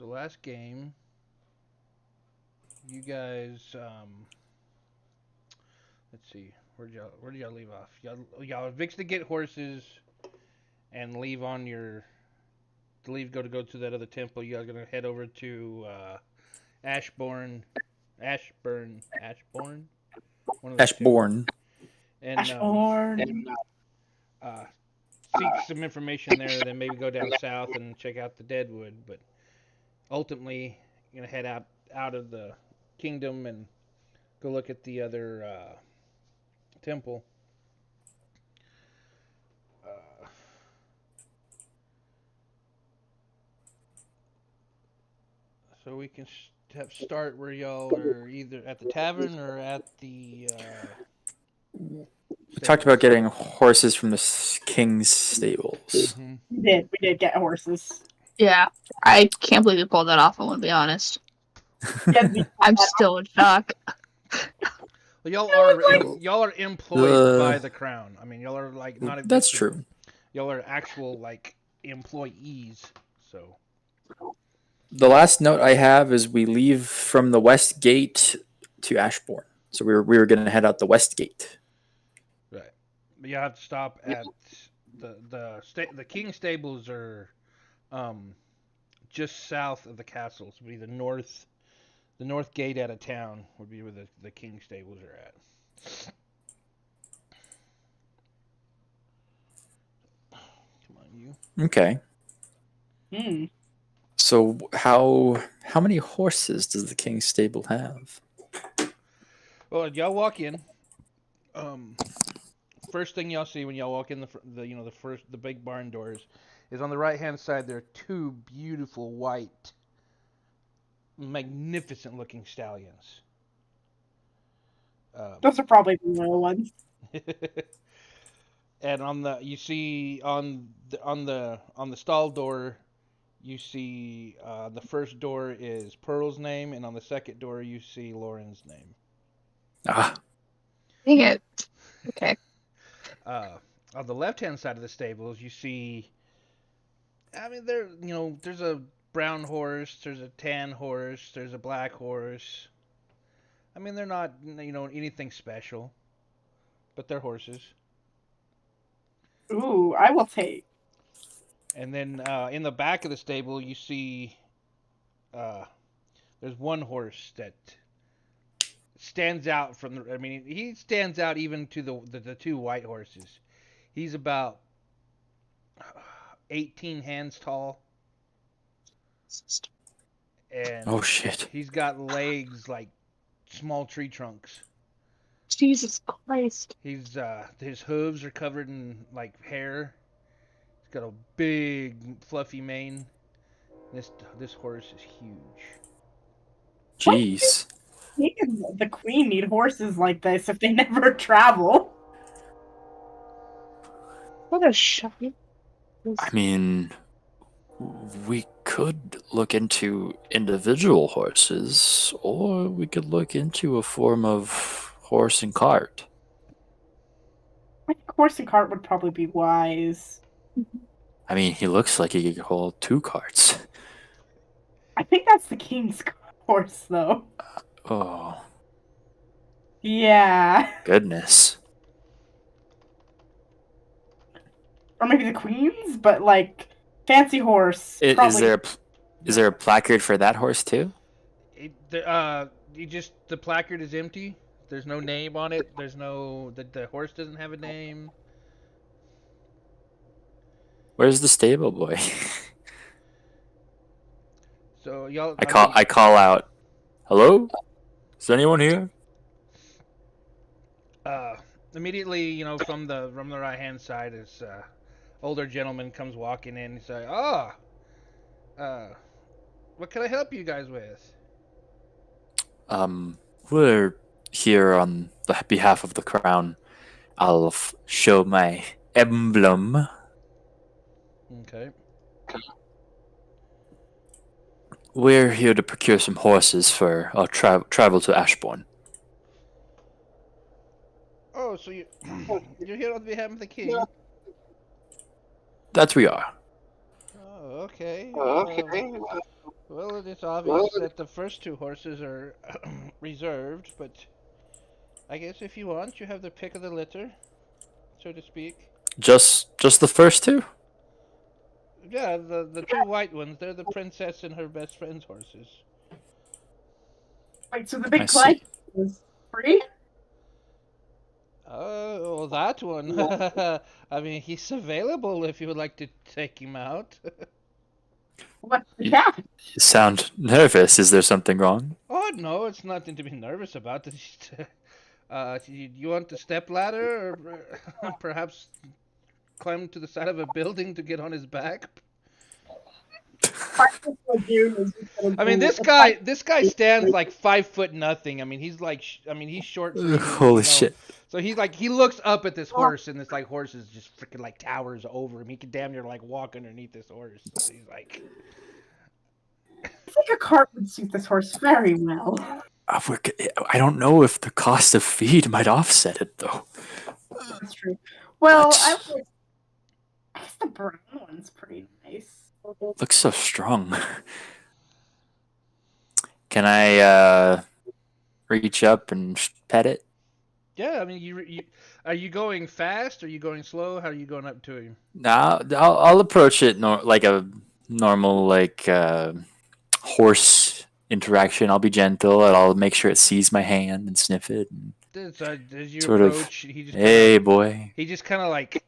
last game, you guys, let's see, where did y'all leave off? Y'all fixed to get horses and leave on your go to that other temple. You guys gonna head over to Ashbourne, Ashbourne, one of those two, Ashbourne. and Ashbourne. uh, seek some information there. Then maybe go down south and check out the Deadwood. But ultimately, you're gonna head out of the kingdom and go look at the other temple. Uh, so we can start where y'all are either at the tavern or at the. We talked about getting horses from the king's stables. Hmm. We did get horses. Yeah, I can't believe you pulled that off. I want to be honest. Yes, we- I'm still in shock. Well, y'all are employed by the crown. I mean, y'all are like not. That's true. Y'all are actual like employees. So The last note I have is we leave from the west gate to Ashbourne. So we were going to head out the west gate. right, but you have to stop at the king stables are just south of the castle. So it'd be the north gate out of town would be where the king stables are at. Come on, you. Okay. Hmm. So how many horses does the king's stable have? Well, y'all walk in. First thing y'all see when y'all walk in the big barn doors is on the right hand side there are two beautiful white, magnificent looking stallions. Those are probably the real ones. And on the stall door, you see the first door is Pearl's name, and on the second door you see Lauren's name. Ah, Dang it. Okay. On the left-hand side of the stables, you see. I mean, there's a brown horse, there's a tan horse, there's a black horse. I mean, they're not, anything special, but they're horses. Ooh, I will take. And then in the back of the stable, you see there's one horse that stands out from the. I mean, he stands out even to the two white horses. He's about 18 hands tall, and oh shit. he's got legs like small tree trunks. Jesus Christ. His hooves are covered in like hair. He's got a big fluffy mane. This horse is huge. Jeez. The queen need horses like this if they never travel. What a shock. I mean, we could look into individual horses, or we could look into a form of horse and cart. I think horse and cart would probably be wise. I mean, he looks like he could hold two carts. I think that's the king's horse, though. Oh, Yeah. goodness. Or maybe the queen's, but like fancy horse. Is probably. there a placard for that horse too? The placard is empty. There's no name on it. The horse doesn't have a name. Where's the stable boy? So y'all. I call out. Hello? Is anyone here? Immediately, from the right hand side is older gentleman comes walking in. He's like, "Oh, what can I help you guys with?" We're here on the behalf of the crown. I'll show my emblem. Okay. We're here to procure some horses for our travel to Ashbourne. Oh, so you're here on behalf of the king? That we are. Oh, okay. Well, it is obvious that the first two horses are reserved, but I guess if you want, you have the pick of the litter, so to speak. Just the first two? Yeah, the two white ones, they're the princess and her best friend's horses. Wait, so the I big see. clay is free? Oh, that one. I mean, he's available if you would like to take him out. What's the You, cap? you sound nervous. Is there something wrong? Oh, no, it's nothing to be nervous about. You want the step ladder, or perhaps climb to the side of a building to get on his back? I mean, this guy stands like 5 foot nothing. I mean, he's like, he's short. So Holy shit. So he's like, he looks up at this horse, and this like horse is just freaking like towers over him. He can damn near like walk underneath this horse. So he's like, I think a cart would suit this horse very well. I don't know if the cost of feed might offset it, though. That's true. Well, But- I guess the brown one's pretty nice. Looks so strong. Can I reach up and pet it? yeah. I mean, are you going fast? Are you going slow? How are you going up to him? No, I'll approach it like a normal horse interaction. I'll be gentle, and I'll make sure it sees my hand and sniff it. And As you Sort of, approach, he just hey, boy. he just kind of like,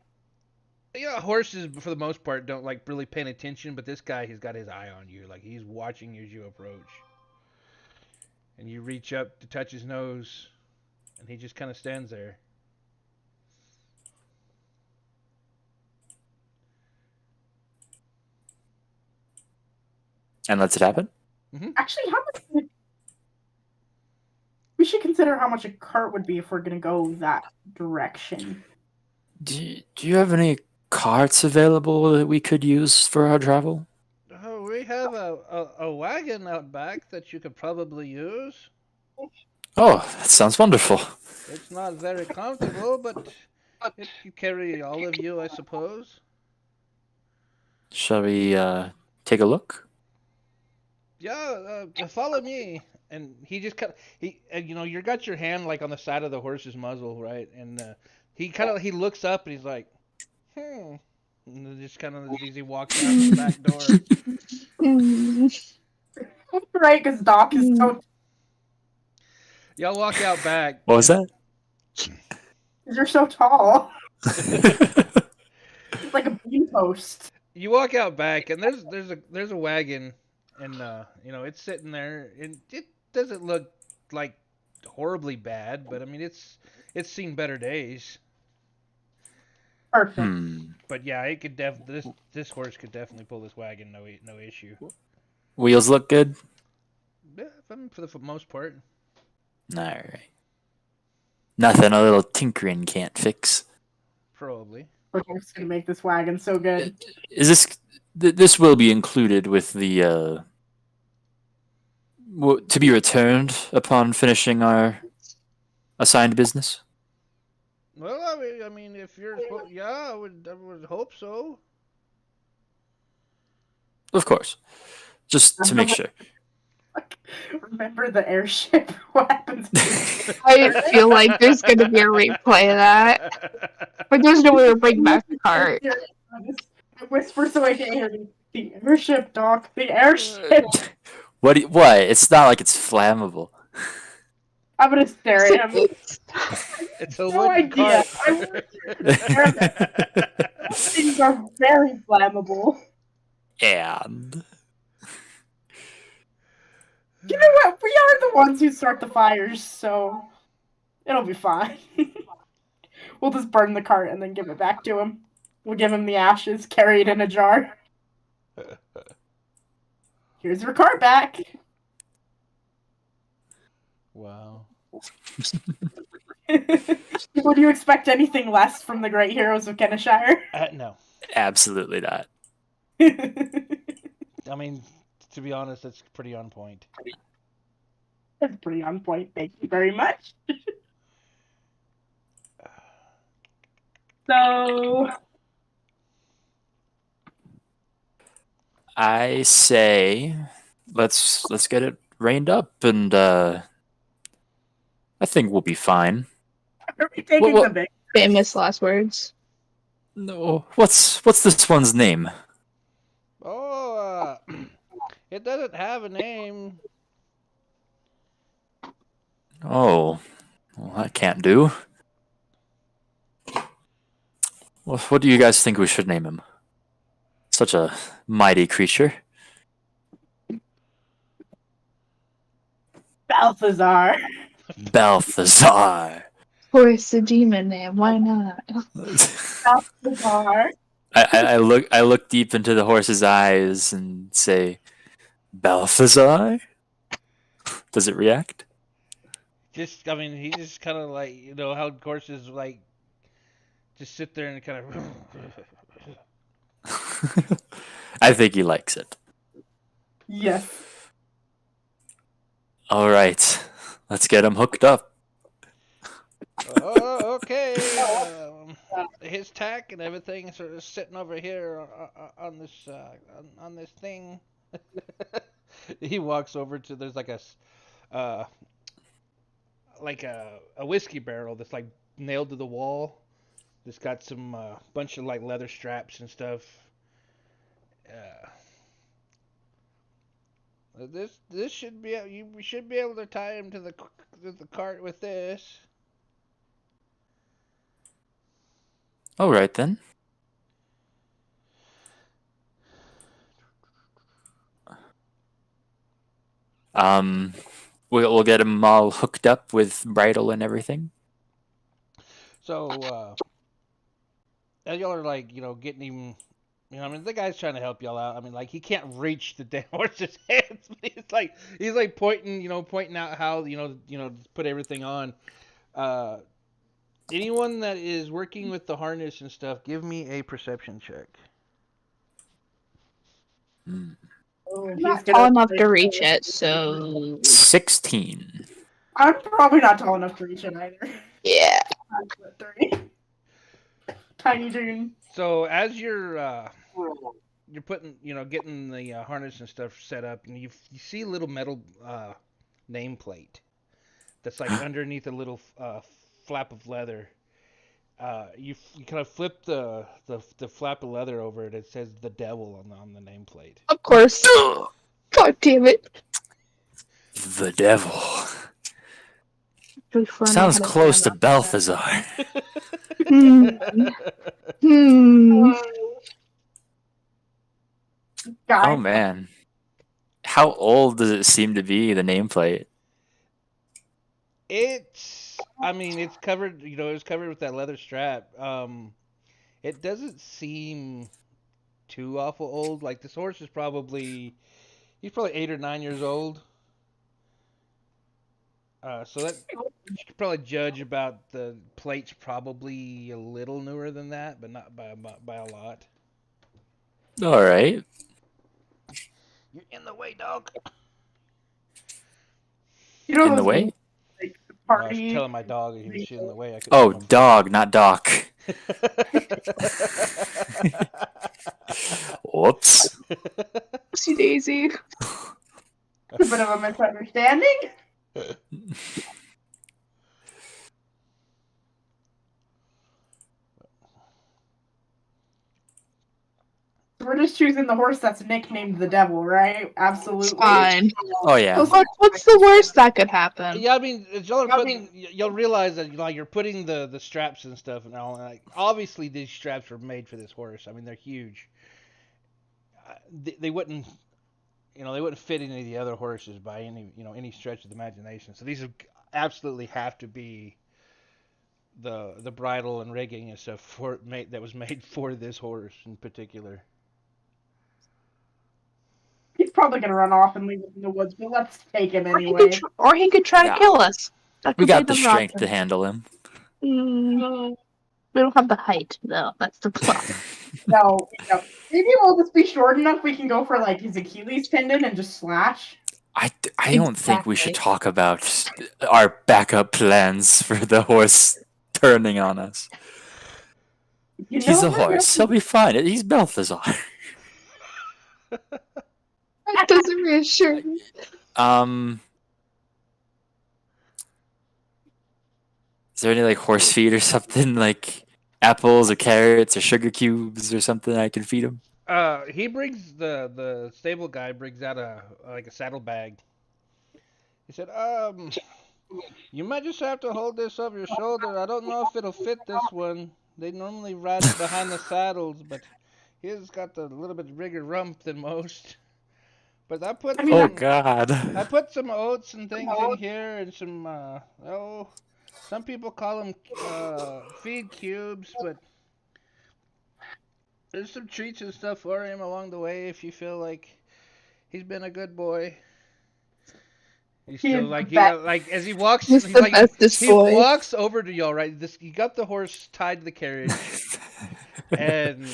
horses for the most part don't like really paying attention, but this guy, he's got his eye on you, like he's watching you as you approach. And you reach up to touch his nose, and he just kind of stands there. And lets it happen? Actually, how much? We should consider how much a cart would be if we're gonna go that direction. Do you have any carts available that we could use for our travel? Oh, we have a wagon out back that you could probably use. Oh, that sounds wonderful. It's not very comfortable, but it can carry all of you, I suppose. Shall we take a look? Yeah, follow me. And he just kind of you got your hand like on the side of the horse's muzzle, right? And he looks up and he's like, and then just kind of as he walks out the back door. Right, because Doc is so. Y'all walk out back. What was that? You're so tall. It's like a bean post. You walk out back, and there's a wagon, and it's sitting there, and it doesn't look like horribly bad, but I mean it's seen better days. Perfect. But yeah, it could this horse could definitely pull this wagon, no issue. Wheels look good? Yeah, for the most part. Alright. Nothing a little tinkering can't fix. Probably. We're just gonna make this wagon so good. Is this will be included with the to be returned upon finishing our assigned business? Well, I mean, if you're, I would hope so. Of course. Just to make sure. Remember the airship? What happens? I feel like there's gonna be a replay of that. But there's no way to bring back the cart. I whisper so I can hear the airship, Doc. The airship. What? It's not like it's flammable. I'm gonna stare at him. It's a No wooden idea. cart. I work Those things are very flammable. And You know what? We are the ones who start the fires, so it'll be fine. We'll just burn the cart and then give it back to him. We'll give him the ashes, carry it in a jar. Here's your cart back. Wow. Would you expect anything less from the great heroes of Kenishire? No. absolutely not. I mean, to be honest, that's pretty on point. That's pretty on point. Thank you very much. So, I say let's get it reined up, and I think we'll be fine. Are we taking Well, the big? Famous last words. No, what's this one's name? Oh, it doesn't have a name. Oh, well, that can't do. Well, what do you guys think we should name him? Such a mighty creature. Balthazar. Balthazar. Of course, the demon name. Why not? Balthazar. I look deep into the horse's eyes and say, Balthazar? Does it react? I mean, he just kind of like, how horses like just sit there and kind of. I think he likes it. Yes. All right, let's get him hooked up. Oh, okay. His tack and everything sort of sitting over here on this thing. He walks over to there's like a whiskey barrel that's like nailed to the wall. It's got some bunch of like leather straps and stuff. This should be we should be able to tie him to the cart with this. All right then. We'll get him all hooked up with bridle and everything. So as y'all are like getting him. I mean, the guy's trying to help y'all out. I mean, like he can't reach the damn horse's hands, but he's like pointing out how to put everything on. Anyone that is working with the harness and stuff, give me a perception check. Oh, I'm he's not gonna- tall enough to reach it, so 16. I'm probably not tall enough to reach it either. yeah. 5'3". Tiny June. So as you're putting, getting the harness and stuff set up, and you see a little metal nameplate that's like underneath a little flap of leather. You kind of flip the flap of leather over it. It says the devil on the nameplate. Of course. God damn it. The devil. Really fun. Sounds I had close to a- Balthazar. Hmm. Hmm. Guy. Oh man. How old does it seem to be, the nameplate? I mean, it's covered. It's covered with that leather strap. It doesn't seem too awful old. Like this horse is he's probably 8 or 9 years old. So that you could probably judge about the plate's probably a little newer than that, but not by a lot. All right. You're in the way, dog. You know In the those way? like, I was party. telling my dog he was shit in the way. I Oh, dog, not doc. Whoops. Oopsie daisy. A bit of a misunderstanding. We're just choosing the horse that's nicknamed the devil, right? Absolutely. It's fine. Oh yeah. What's the worst that could happen? Yeah, I mean, as y'all are putting, you'll realize that you're putting the straps and stuff and all. And like, obviously, these straps were made for this horse. I mean, they're huge. They wouldn't, they wouldn't fit any of the other horses by any stretch of the imagination. So these absolutely have to be the bridle and rigging and stuff that was made for this horse in particular. He's probably gonna run off and leave us in the woods, but let's take him Or he anyway. could try Yeah. to kill us. That We could got be the strength option. to handle him. We don't have the height, though. That's the problem. No. Maybe we'll just be short enough we can go for like his Achilles tendon and just slash. I don't think we should Exactly. talk about our backup plans for the horse turning on us. You He's know a what? horse. He'll be fine. He's Balthazar. That doesn't reassure me. Is there any like horse feed or something, like apples or carrots or sugar cubes or something I can feed him? He brings the stable guy brings out a like a saddlebag. He said, you might just have to hold this over your shoulder. I don't know if it'll fit this one. They normally ride it behind the saddles, but his got a little bit bigger rump than most. But I mean, Oh that- God. I put some oats and things in here and some some people call them feed cubes, but there's some treats and stuff for him along the way if you feel like he's been a good boy. He's he still is the like best. as he walks, He's he's the like bestest he boy. walks over to y'all, right? You got the horse tied to the carriage, and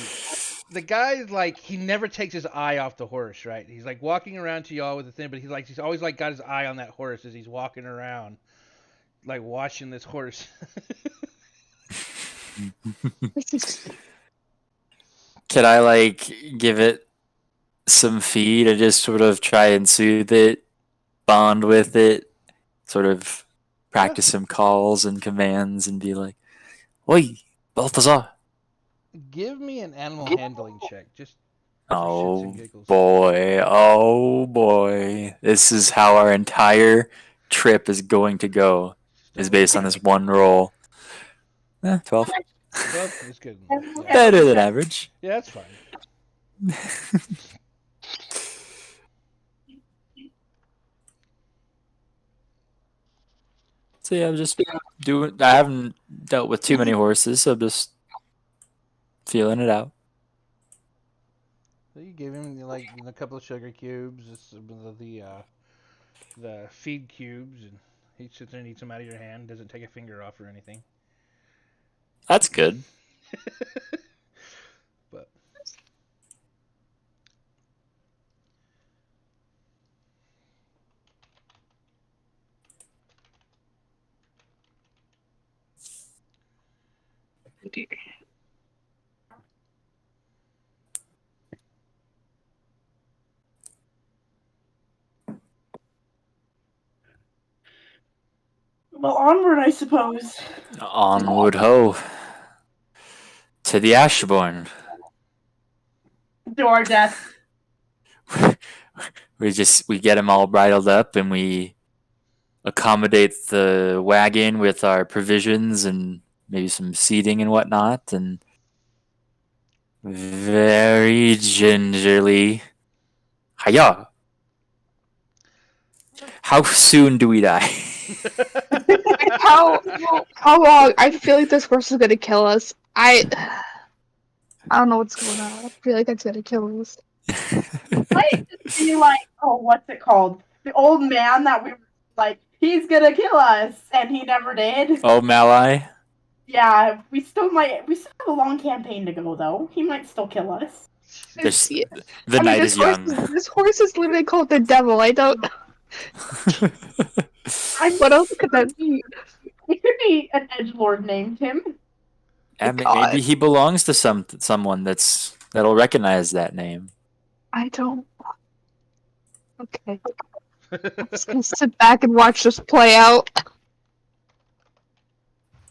the guy's like he never takes his eye off the horse, right? He's like walking around to y'all with the thing, but he's always like got his eye on that horse as he's walking around, like watching this horse. Can I like give it some feed and just sort of try and soothe it, bond with it, sort of practice some calls and commands and be like, "Oi, Balthazar." Give me an animal handling check, just for shits and Oh giggles. boy, oh boy. This is how our entire trip is going to go. Is based on this one roll. 12. 12 is good. Yeah, Better than average. yeah, that's fine. So yeah, I'm just doing. I haven't dealt with too many horses, so I'm just feeling it out. So you give him like a couple of sugar cubes, the feed cubes, and he sits there and eats them out of your hand. Doesn't take a finger off or anything. That's good. But Well, onward, I suppose. Onward ho to the Ashbourne. To our death. We get them all bridled up and we accommodate the wagon with our provisions and maybe some seating and whatnot, and very gingerly, hiya. How soon do we die? How long? I feel like this horse is gonna kill us. I don't know what's going on. I feel like it's gonna kill us. Might just be like, oh, what's it called? The old man that we were like, he's gonna kill us, and he never did. Oh, Malai. Yeah, we still have a long campaign to go though. He might still kill us. There's, Yeah. the night is young. This horse is literally called the devil. I don't. What else could that be? It could be an edgelord named him. And God. maybe he belongs to someone that'll recognize that name. I don't. Okay. I'm just gonna sit back and watch this play out.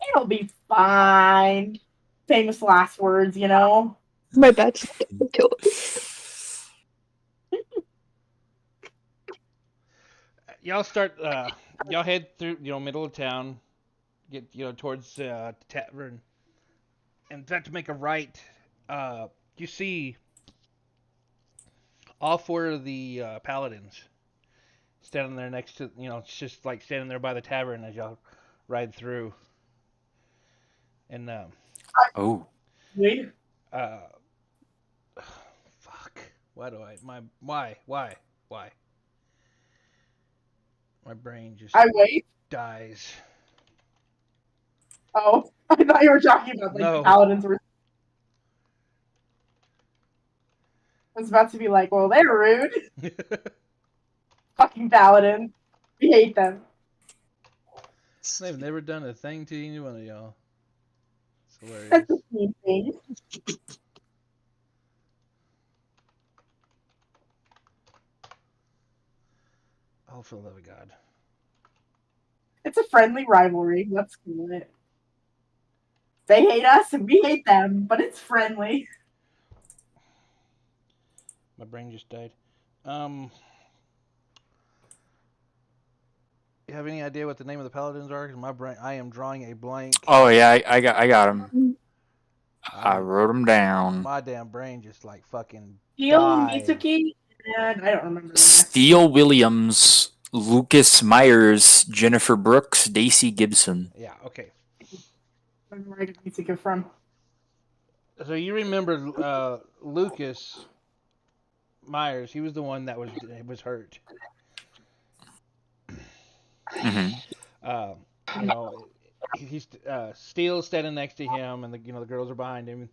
It'll be fine. Famous last words, you know. My bet's gonna kill us. y'all start. Y'all head through middle of town, get towards the tavern, and start to make a right. You see all four of the paladins standing there next to it's just like standing there by the tavern as y'all ride through. And Oh. Wait. fuck. Why do I why my brain just I wait. dies. Oh, I thought you were talking about No. the paladins were. I was about to be like, well, they're rude. Fucking paladins. We hate them. They've never done a thing to any one of y'all. It's hilarious. That's a mean thing. Oh, for the love of God. It's a friendly rivalry. Let's do it. They hate us and we hate them, but it's friendly. My brain just died. You have any idea what the name of the paladins are? 'Cause my brain, I am drawing a blank. Oh yeah, I got him. I I'm, wrote him down. my damn brain just like fucking Steel died. Mitsuki, and I don't remember the rest. Steele Williams, Lucas Myers, Jennifer Brooks, Daisy Gibson. Yeah, okay. Where did Mitsuki from? So you remember Lucas Myers? He was the one that was hurt. Hmm. You know, he's Steele standing next to him, and the girls are behind him.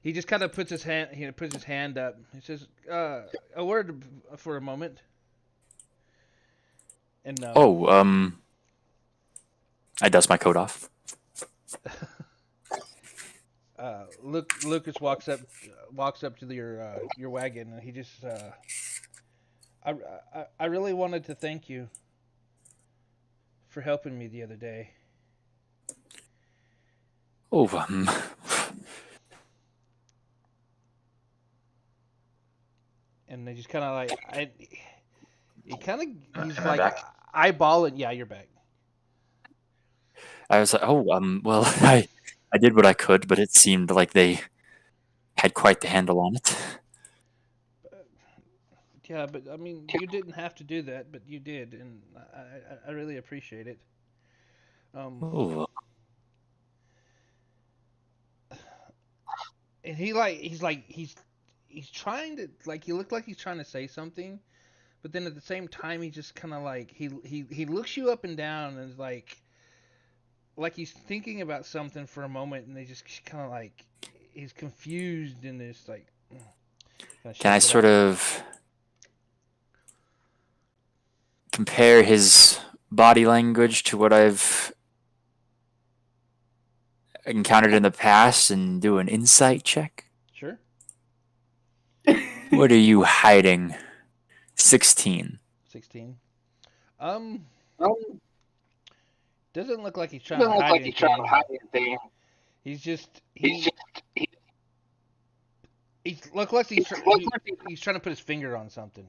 He just kind of puts his hand up. He says, "A word for a moment." And I dust my coat off. Lucas walks up to your wagon, and he just I really wanted to thank you for helping me the other day. Oh, And they just kind of like he's like eyeballing. Yeah, you're back. I was like, well, I did what I could, but it seemed like they had quite the handle on it. Yeah, but I mean, you didn't have to do that, but you did, and I really appreciate it. Oh, And he's trying to like he looked like he's trying to say something, but then at the same time he just kind of like he looks you up and down and is like he's thinking about something for a moment, and they just kind of like he's confused and this like. can I sort of compare his body language to what I've encountered in the past and do an insight check? Sure. What are you hiding? 16. 16. Doesn't look like he's trying to hide anything. He's just he looks like he's trying to put his finger on something.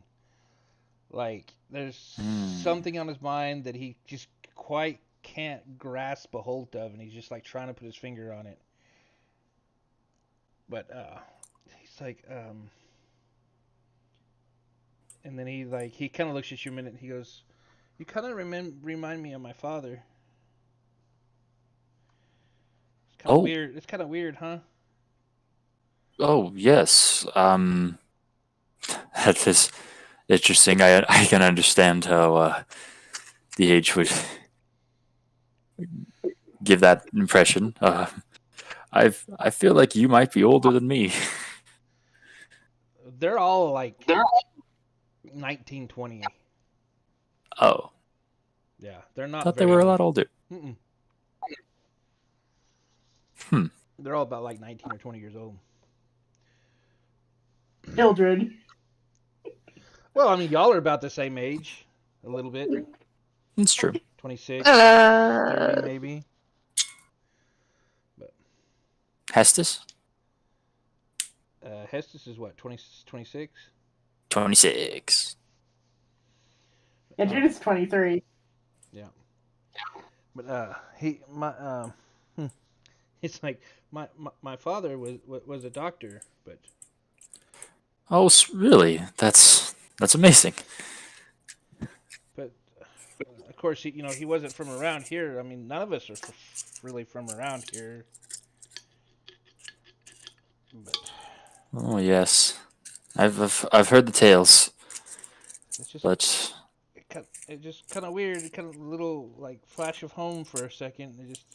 Like there's something on his mind that he just quite can't grasp a hold of, and he's just like trying to put his finger on it. But he's like and then he kind of looks at you a minute, and he goes, "You kind of remind me of my father." It's kind of weird. It's kind of weird, huh? Oh, yes. That is interesting. I can understand how the age would give that impression. I feel like you might be older than me. They're all like 19, 20. Oh, Yeah, they're not. thought they were a lot older. Mm-mm. Hmm. They're all about like 19 or 20 years old. Children. Well, I mean, y'all are about the same age, a little bit. It's true. 26, 30 maybe. But Hestus? Hestus is what, 20, 26? 26. Yeah, Judith's 23. Yeah. But it's like my father was a doctor, but Oh, really? That's amazing. but of course he wasn't from around here. I mean, none of us are really from around here. But Oh, yes. I've heard the tales. it's just But it just kind of weird. It kind of little like flash of home for a second. It just.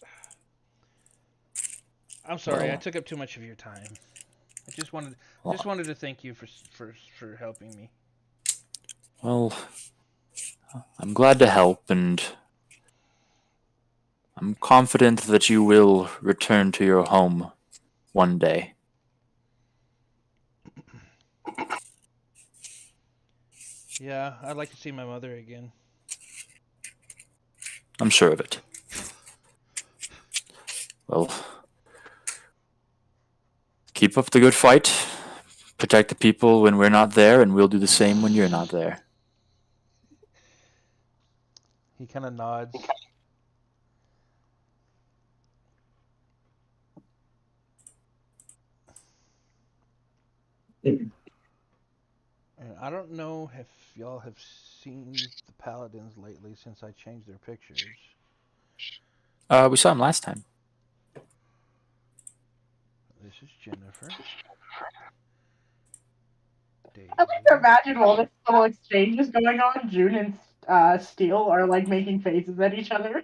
I'm sorry, I took up too much of your time. I just wanted to thank you for helping me. well, I'm glad to help, and I'm confident that you will return to your home one day. Yeah, I'd like to see my mother again. I'm sure of it. Well, keep up the good fight. Protect the people when we're not there, and we'll do the same when you're not there. He kind of nods. And I don't know if y'all have seen the paladins lately since I changed their pictures. We saw him last time. This is Jennifer. Daisy. I like to imagine while this little exchange is going on, June and Steel are like making faces at each other.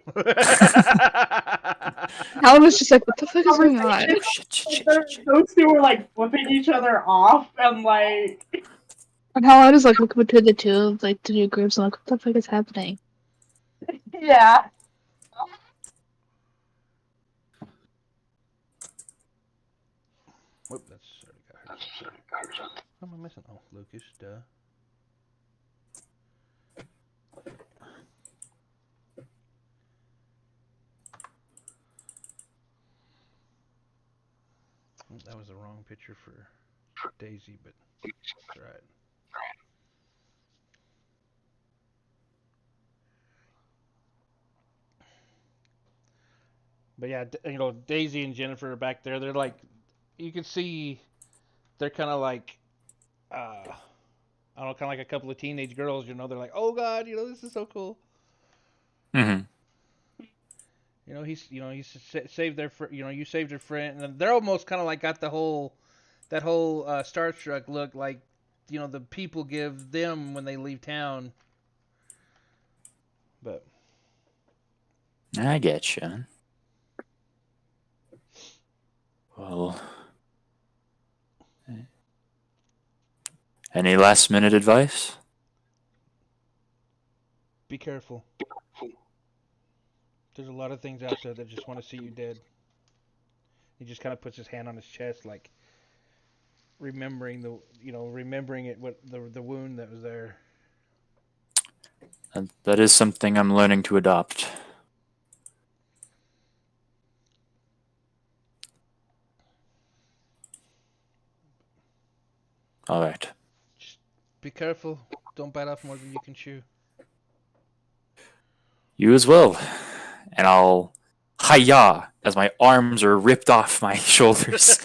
Helen was just like, what the fuck is going on? Conversation. Shit. Those two were like flipping each other off and like. And Helen is like looking between the two, like the two groups, and like, what the fuck is happening? Yeah. Whoop, that's already got her. What am I missing? Oh, Lucas, duh. That was the wrong picture for Daisy, but it's alright. But yeah, Daisy and Jennifer are back there. They're like, you can see, they're kind of like, I don't know, kind of like a couple of teenage girls. They're like, oh god, this is so cool. Mm-hmm. He's saved their, you saved your friend, and they're almost kind of like got that whole starstruck look, like, the people give them when they leave town. But I get you. Well, any last minute advice? be careful. There's a lot of things out there that just want to see you dead. He just kind of puts his hand on his chest, like remembering it, what the wound that was there. And that is something I'm learning to adopt. All right. Just be careful. Don't bite off more than you can chew. You as well. And I'll hi-ya as my arms are ripped off my shoulders.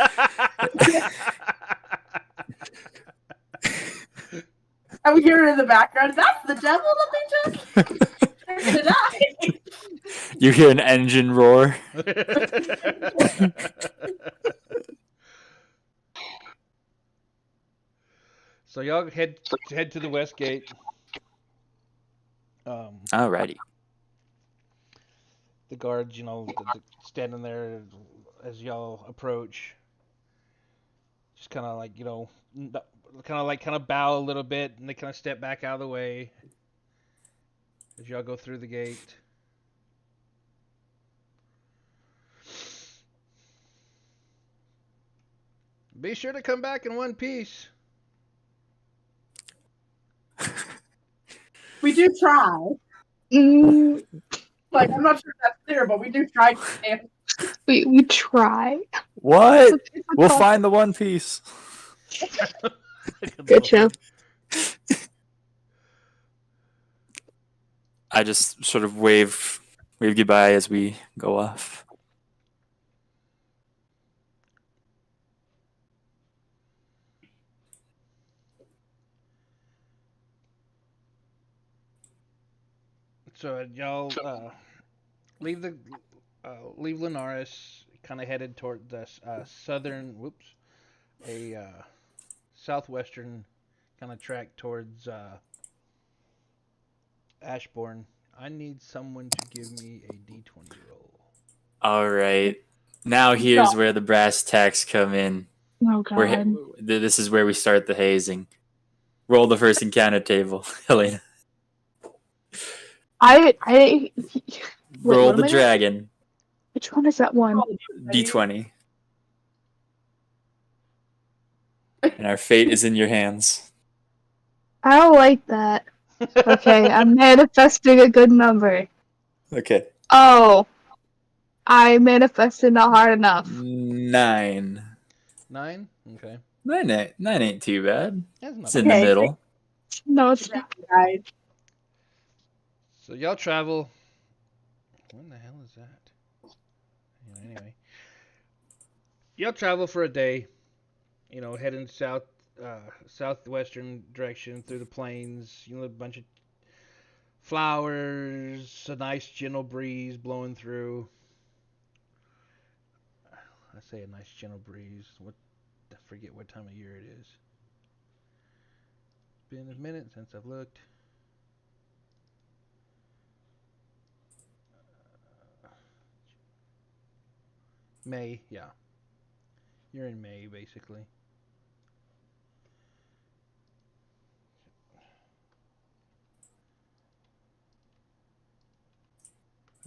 And we hear it in the background. That's the devil that they took. They're gonna die. You hear an engine roar. So y'all head to the west gate. Alrighty. The guards, standing there as y'all approach. Just kind of like, kind of bow a little bit, and they kind of step back out of the way as y'all go through the gate. Be sure to come back in one piece. We do try. Mm, Like, I'm not sure if that's clear, but we do try to stand. we try. What? We'll find the One Piece. Good show. I just sort of wave goodbye as we go off. So y'all leave Linares, kind of headed toward the southwestern kind of track towards Ashbourne. I need someone to give me a D20 roll. All right. Now here's where the brass tacks come in. Oh god. This is where we start the hazing. Roll the first encounter table, Helena. I Roll what the am I doing? dragon. Which one is that one? D20. And our fate is in your hands. I don't like that. Okay, I'm manifesting a good number. Okay. Oh, I manifested not hard enough. 9. 9? Okay. 9 ain't too bad. That's not It's in bad. the Okay. middle. No, it's not. Guys. So y'all travel. When the hell is that? Anyway. Y'all travel for a day. Heading southwestern direction through the plains. A bunch of flowers, a nice gentle breeze blowing through. I say a nice gentle breeze. I forget what time of year it is. It's been a minute since I've looked. May, yeah. You're in May, basically.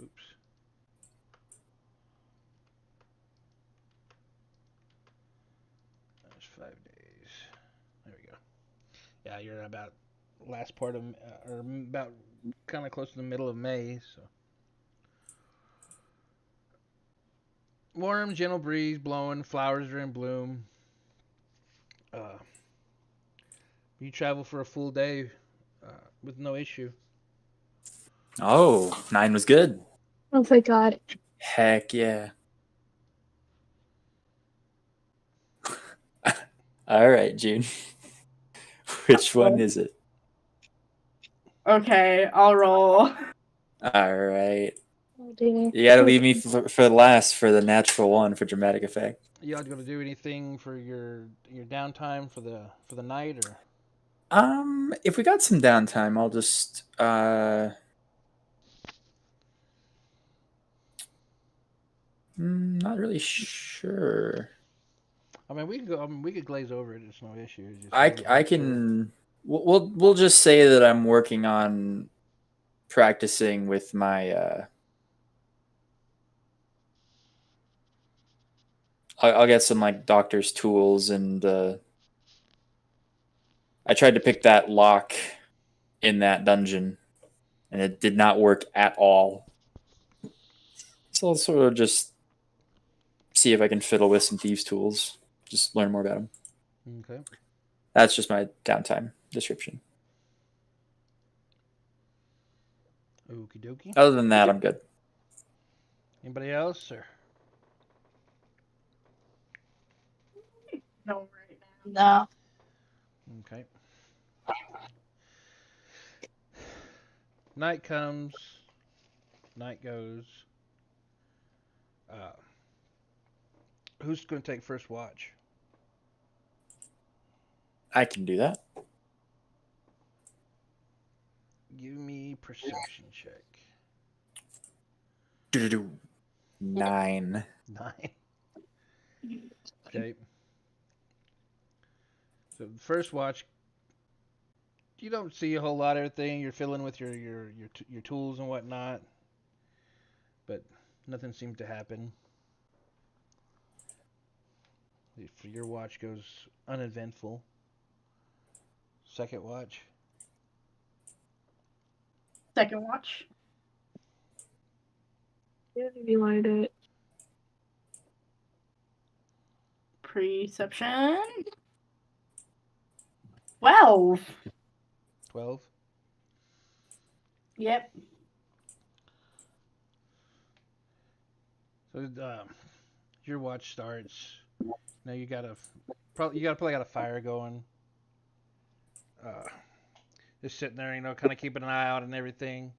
Oops. That's 5 days. There we go. Yeah, you're about last part of, or about kind of close to the middle of May, so. Warm, gentle breeze blowing, flowers are in bloom. Uh, you travel for a full day with no issue. Oh, 9 was good. Oh, thank God. Heck yeah. All right, June. Which one is it? Okay, I'll roll. All right. Oh, dear. You gotta leave me for last for the natural one for dramatic effect. Y'all gonna do anything for your downtime for the night or? If we got some downtime, I'll just not really sure. I mean, we can go. I mean, we could glaze over it. It's no issue. It's just I make sure. can. We'll just say that I'm working on practicing with my. I'll get some like doctor's tools and I tried to pick that lock in that dungeon, and it did not work at all. So I'll sort of just see if I can fiddle with some thieves' tools. Just learn more about them. Okay. That's just my downtime description. Okie dokie. Other than that, I'm good. Anybody else or? No, right now. No. Okay. Night comes. Night goes. Uh, who's going to take first watch? I can do that. Give me perception check. 9. 9. Okay. So the first watch, you don't see a whole lot of everything. You're filling with your tools and whatnot, but nothing seems to happen. Your watch goes uneventful. Second watch. Second watch. Yeah, you wanted it. Perception. 12. 12. Yep. So your watch starts. Now you gotta probably got a fire going. Just sitting there, kind of keeping an eye out and everything.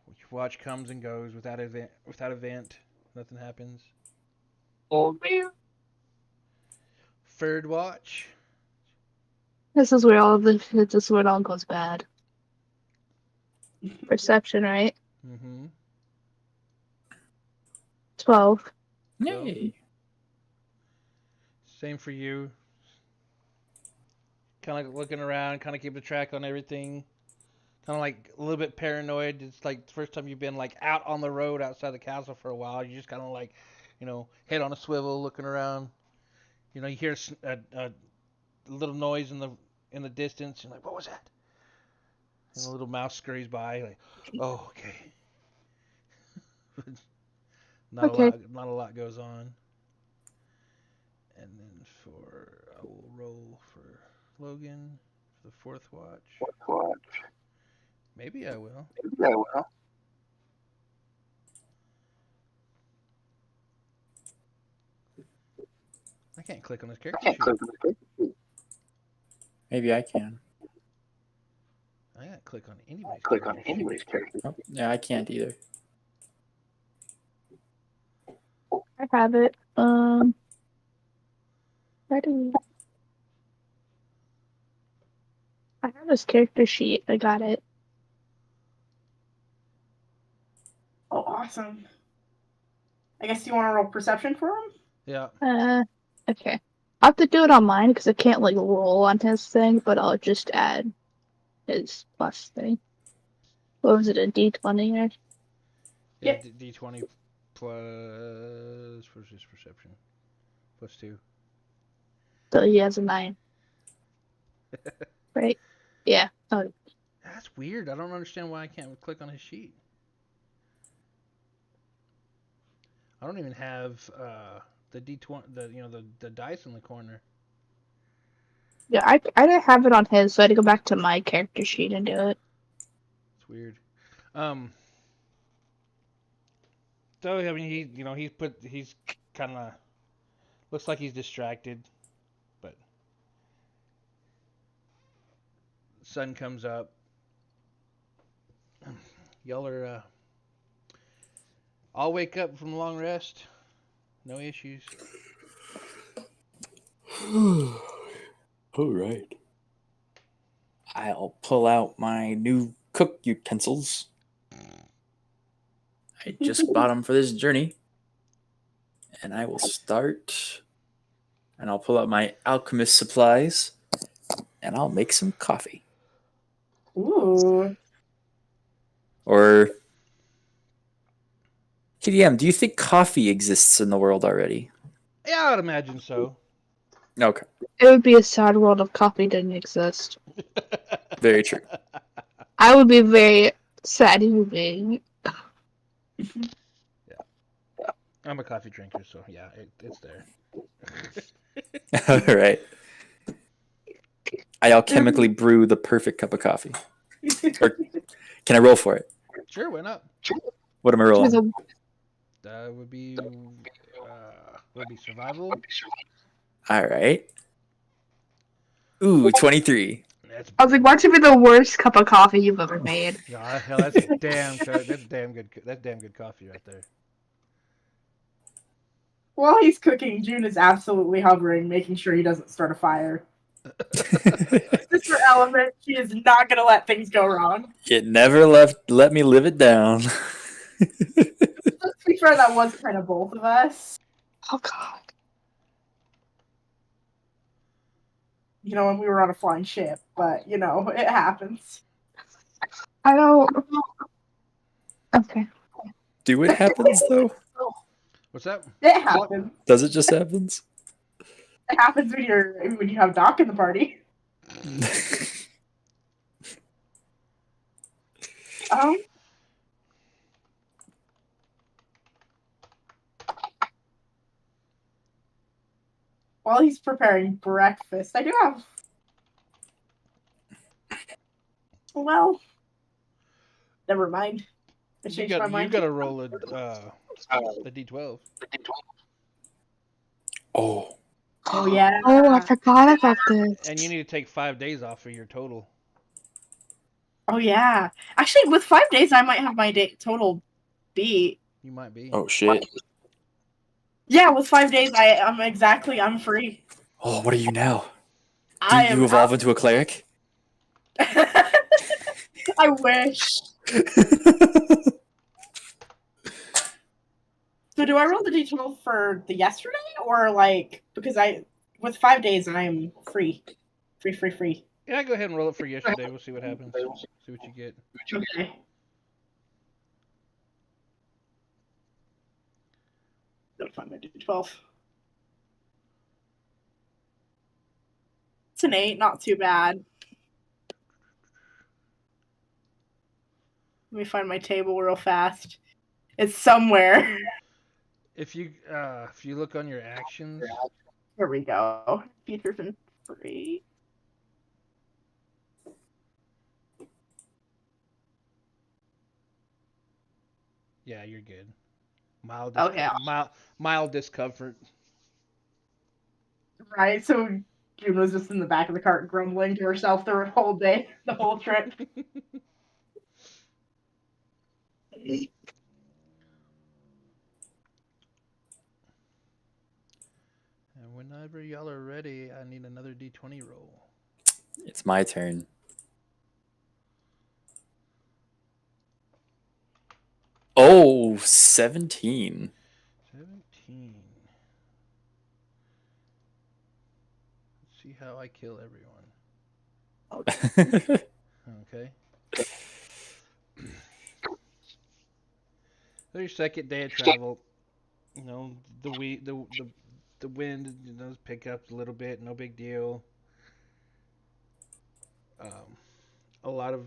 Your watch comes and goes without event. Nothing happens. Oh, man. Third watch. This is where it all goes bad. Perception, right? Mm-hmm. 12. Yay. Same for you. Kind of looking around, kind of keeping track on everything. Kind of like a little bit paranoid. It's like the first time you've been like out on the road outside the castle for a while. You just kind of like, head on a swivel, looking around. You hear a little noise in the distance. You're like, what was that? And a little mouse scurries by, like, oh, okay. Not Okay. not a lot goes on. And then I will roll for Logan for the fourth watch. Maybe I will. I can't click on this character sheet. Maybe I can. I can't click on anybody's character sheet. Oh, yeah, I can't either. I have it. Ready. I have this character sheet. I got it. Oh, awesome. I guess you want to roll perception for him? Yeah. Okay. I'll have to do it on mine because I can't like roll on his thing, but I'll just add his plus thing. What was it, a D20 or? Yeah, Yep. D20 plus versus perception. Plus 2. So he has a 9. Right? Yeah. Oh, That's weird. I don't understand why I can't click on his sheet. I don't even have the D20, the dice in the corner. yeah, I didn't have it on his, so I had to go back to my character sheet and do it. It's weird. So I mean, he's kind of looks like he's distracted, but sun comes up. Y'all are I'll wake up from a long rest. No issues. All right. I'll pull out my new cook utensils. I just bought them for this journey. And I will start. And I'll pull out my alchemist supplies. And I'll make some coffee. Ooh. Or TDM, do you think coffee exists in the world already? Yeah, I'd imagine so. Okay. It would be a sad world if coffee didn't exist. Very true. I would be very sad human being. I'm a coffee drinker, so yeah, it's there. All right. I alchemically brew the perfect cup of coffee. Or can I roll for it? Sure, why not? What am I rolling? That would be survival. All right. Ooh, 23. I was like, watch it be the worst cup of coffee you've ever made. No, hell, that's damn good. That's damn good coffee right there. While he's cooking, June is absolutely hovering, making sure he doesn't start a fire. Sister Element, she is not going to let things go wrong. It never let me live it down. Let's be fair, that was kind of both of us. Oh god. You know, when we were on a flying ship, but, you know, it happens. I don't. Okay. Do it happens though? What's that? It happens. Does it just happens? It happens when you have Doc in the party. While he's preparing breakfast, I do have. Well, never mind. I changed my mind. You got to roll a D12. Oh. Oh yeah. Oh, I forgot about this. And you need to take 5 days off of your total. Oh yeah. Actually, with 5 days, I might have my total beat. You might be. Oh shit. Yeah, with 5 days, I'm free. Oh, what are you now? Do you evolve into a cleric? I wish. So do I roll the d12 for the yesterday, or because with 5 days I'm free. Free. Yeah, go ahead and roll it for yesterday. We'll see what happens. See what you get. Okay. Gotta find my d12. It's an 8, not too bad. Let me find my table real fast. It's somewhere. If you look on your actions, Here we go. Features and free. yeah, you're good. Mild, Okay. mild discomfort. Right, so June was just in the back of the cart grumbling to herself the whole day, the whole trip. And whenever y'all are ready, I need another D20 roll. It's my turn. Oh, 17. 17. Let's see how I kill everyone. Okay. So your second day of travel, you know, the wind, you know, pick up a little bit, no big deal. Um, a lot of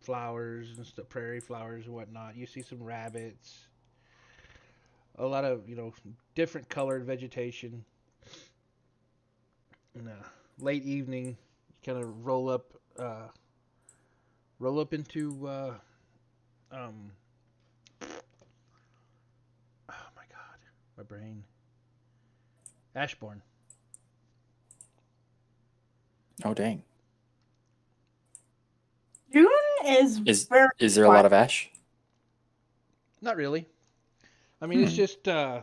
flowers and stuff, prairie flowers and whatnot. You see some rabbits. A lot of, you know, different colored vegetation. And late evening, you kind of roll up into um, oh my god, my brain, Ashbourne. Oh, dang. June is Is very is there a lot of ash? Not really. I mean, it's just I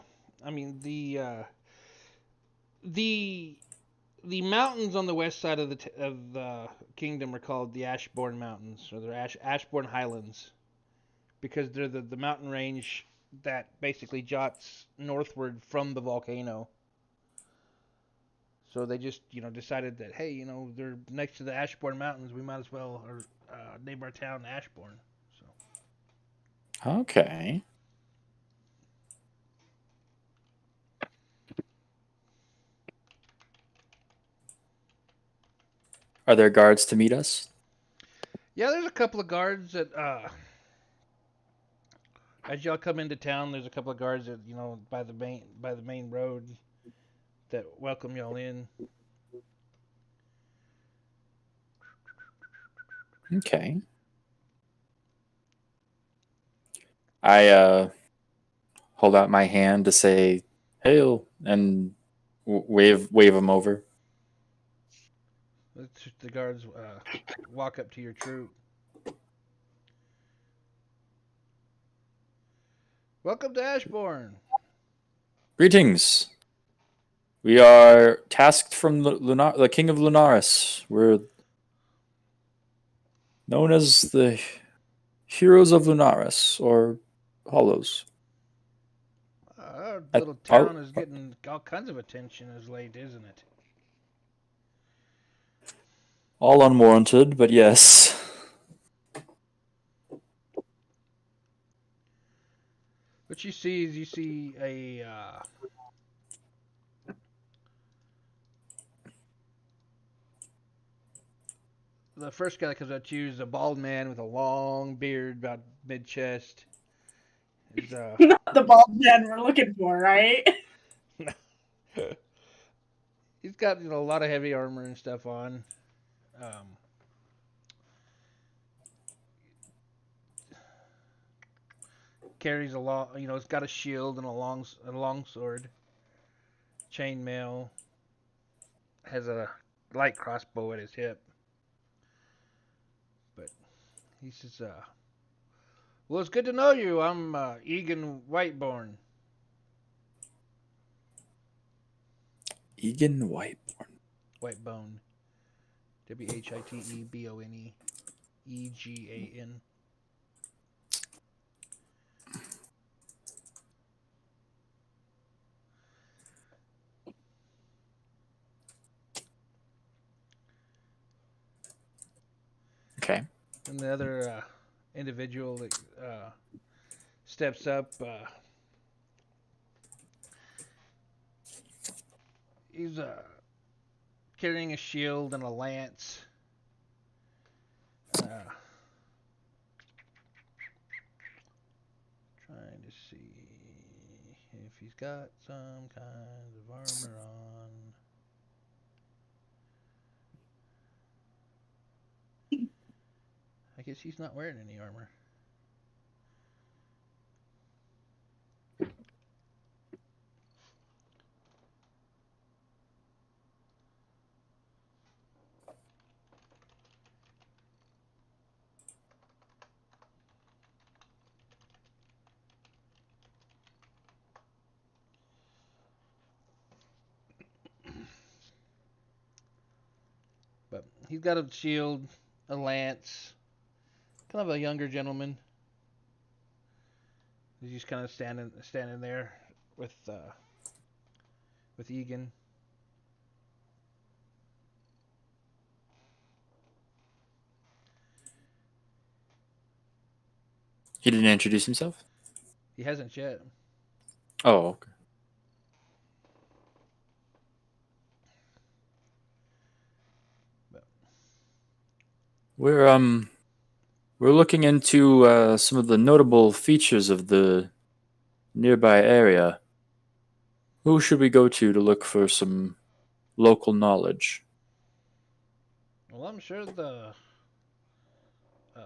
mean the the mountains on the west side of the kingdom are called the Ashbourne Mountains, or they're Ashbourne Highlands, because they're the mountain range that basically jots northward from the volcano. So they just, you know, decided that, hey, you know, they're next to the Ashbourne Mountains, we might as well name our town Ashbourne. So Okay. Are there guards to meet us? yeah, there's a couple of guards that as y'all come into town, there's a couple of guards that, you know, by the main road that welcome y'all in. Okay. I hold out my hand to say hail and wave them over. The guards walk up to your troop. Welcome to Ashbourne. Greetings. We are tasked from the King of Lunaris. We're known as the Heroes of Lunaris, or Hollows. Our At, little our, town is getting all kinds of attention as late, isn't it? all unwarranted, but yes. What you see is you see a the first guy that comes up to you is a bald man with a long beard about mid chest. Is not the bald man we're looking for, right? he's got, you know, a lot of heavy armor and stuff on. Um, carries a long, you know, it's got a shield and a long sword, chainmail, has a light crossbow at his hip. But he says, "Well, it's good to know you. I'm Egan Whiteborn." Egan Whiteborn. Whitebone. Whitebone. Egan. Okay. And the other individual that steps up, he's carrying a shield and a lance. he's got some kind of armor on. I guess he's not wearing any armor. But he's got a shield, a lance, kind of a younger gentleman. He's just kind of standing there with Egan. He didn't introduce himself? He hasn't yet. Oh, okay. But We're looking into some of the notable features of the nearby area. Who should we go to look for some local knowledge? well, I'm sure the uh,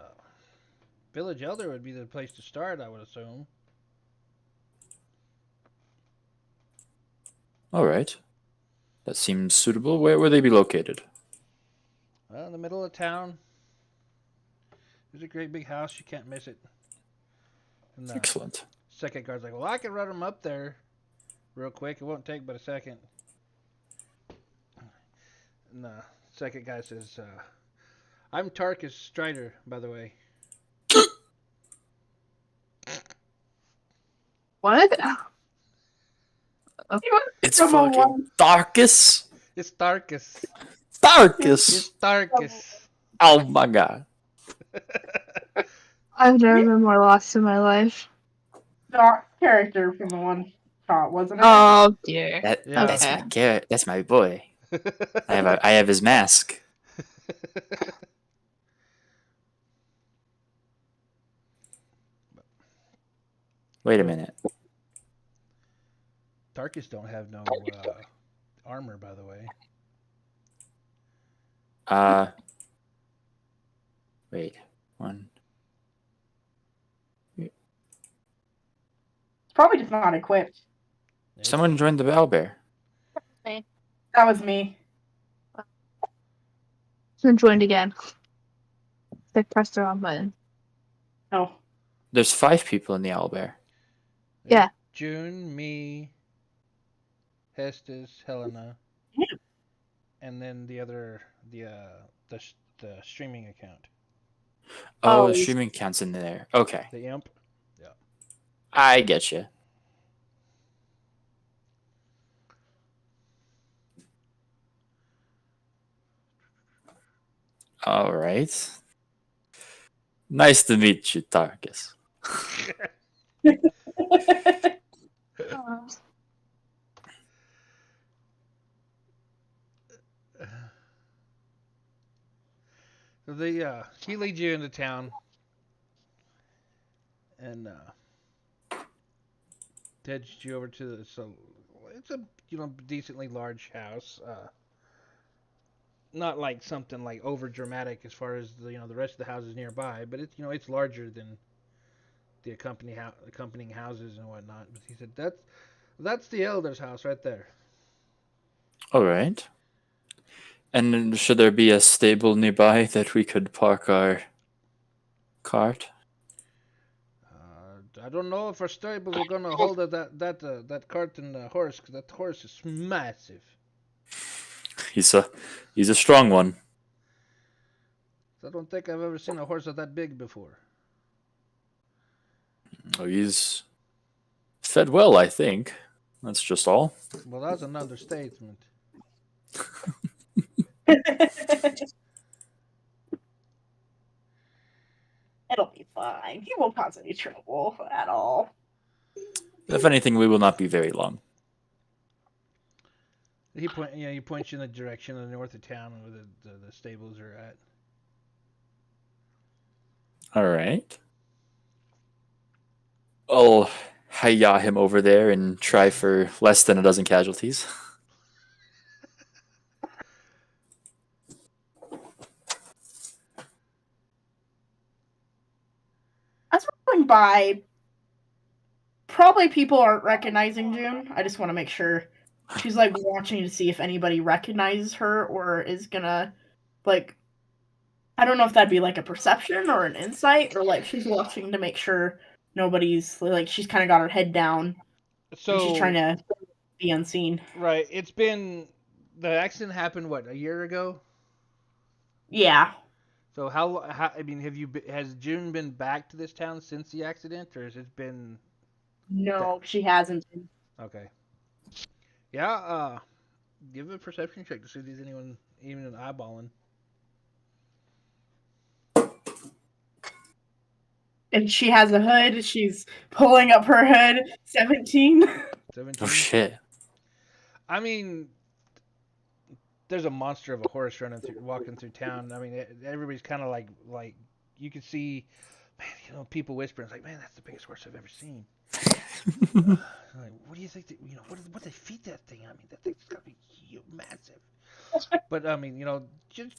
village elder would be the place to start. I would assume. All right. That seems suitable. Where would they be located? Well, in the middle of town. There's a great big house. You can't miss it. And the Excellent. second guard's like, well, I can run them up there real quick. It won't take but a second. And the second guy says, I'm Tarkus Strider, by the way. What? It's Come on, fucking one. Darkus. It's Tarkus. Darkus. It's Tarkus. Oh my god. I've never been more lost in my life. Dark character from the one shot, wasn't it? Oh dear. Yeah. That's Okay. my carrot. That's my boy. I have his mask. Wait a minute. Tarkus don't have no armor, by the way. Wait. One. It's probably just not equipped. Someone joined the owlbear. That was me. Someone joined again. They pressed the wrong button. Oh. There's 5 people in the owlbear. Yeah. June, me, Hestus, Helena, Yeah. and then the other, the streaming account, Oh, Oh, the you- streaming counts in there. Okay. the imp. I get you. All right. Nice to meet you, Tarkus. So he leads you into town, and heads you over to the. So it's a decently large house. Not like something like over dramatic as far as the rest of the houses nearby, but it's larger than the accompanying houses and whatnot. But he said that's the elder's house right there. All right. And then should there be a stable nearby that we could park our cart? I don't know if our stables are gonna hold that cart and horse, because that horse is massive. He's a strong one. I don't think I've ever seen a horse that big before. Oh, he's fed well, I think. That's just all. Well, that's an understatement. It'll be fine. He won't cause any trouble at all. If anything, we will not be very long. He points you in the direction of the north of town where the stables are at. All right. I'll hi-ya him over there and try for less than a dozen casualties. As we're going by, probably people aren't recognizing June. I just want to make sure. She's like watching to see if anybody recognizes her or is gonna like. I don't know if that'd be like a perception or an insight, or like she's watching to make sure nobody's like she's kind of got her head down and she's trying So to be unseen. right, it's been the accident happened what, a year ago? Yeah. So how I mean, has June been back to this town since the accident, or has it been No, she hasn't. okay? Yeah, give a perception check to see if there's anyone even eyeballing. And she has a hood. She's pulling up her hood. 17. 17. Oh shit. I mean, there's a monster of a horse walking through town. I mean, everybody's kind of like you can see, man, people whispering, it's like, man, that's the biggest horse I've ever seen. Like, what do you think? What they feed that thing? I mean, that thing's gotta be huge, massive. But I mean, just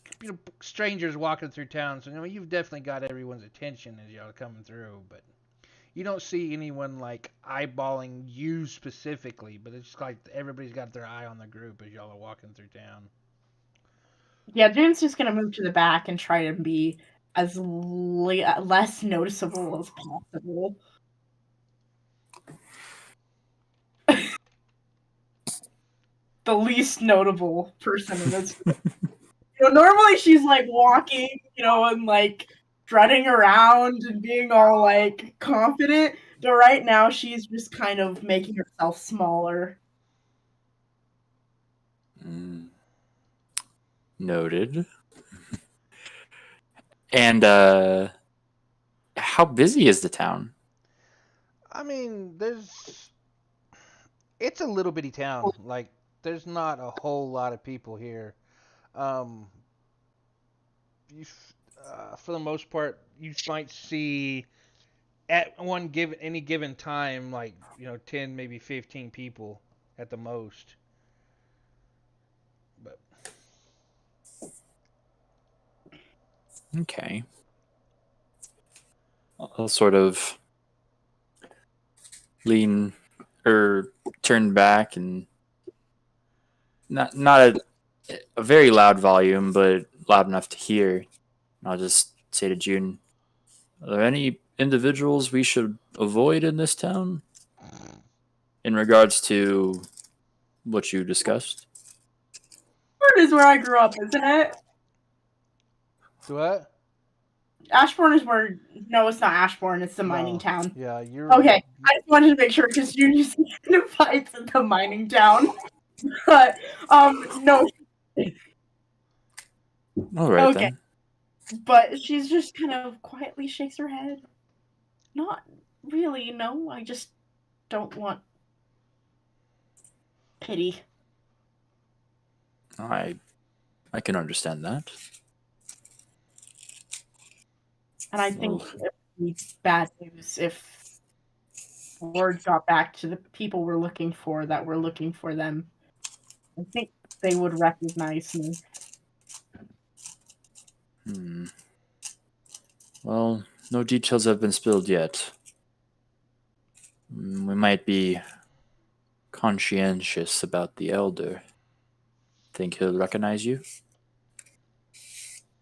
strangers walking through town. So you've definitely got everyone's attention as y'all coming through. But you don't see anyone like eyeballing you specifically. But it's just like everybody's got their eye on the group as y'all are walking through town. Yeah, June's just gonna move to the back and try to be as less noticeable as possible. The least notable person in this. Normally she's like walking, and like strutting around and being all like confident. But right now she's just kind of making herself smaller. Noted. And how busy is the town? I mean, it's a little bitty town. Like, there's not a whole lot of people here. Um, for the most part, you might see at any given time, like 10, maybe 15 people at the most. But Okay. I'll sort of lean or turn back and not a very loud volume, but loud enough to hear. I'll just say to June, are there any individuals we should avoid in this town in regards to what you discussed? Ashbourne is where I grew up, isn't it? what? Ashbourne is where. No, it's not Ashbourne. It's the mining No. town. Yeah, you're Okay, I just wanted to make sure because you just kind of fights in the mining town. But no. All right Okay. then. But she's just kind of quietly shakes her head. Not really, no. I just don't want pity. I can understand that. And I think it would be bad news if word got back to the people we're looking for that we're looking for them. I think they would recognize me. Well, no details have been spilled yet. We might be conscientious about the elder. Think he'll recognize you?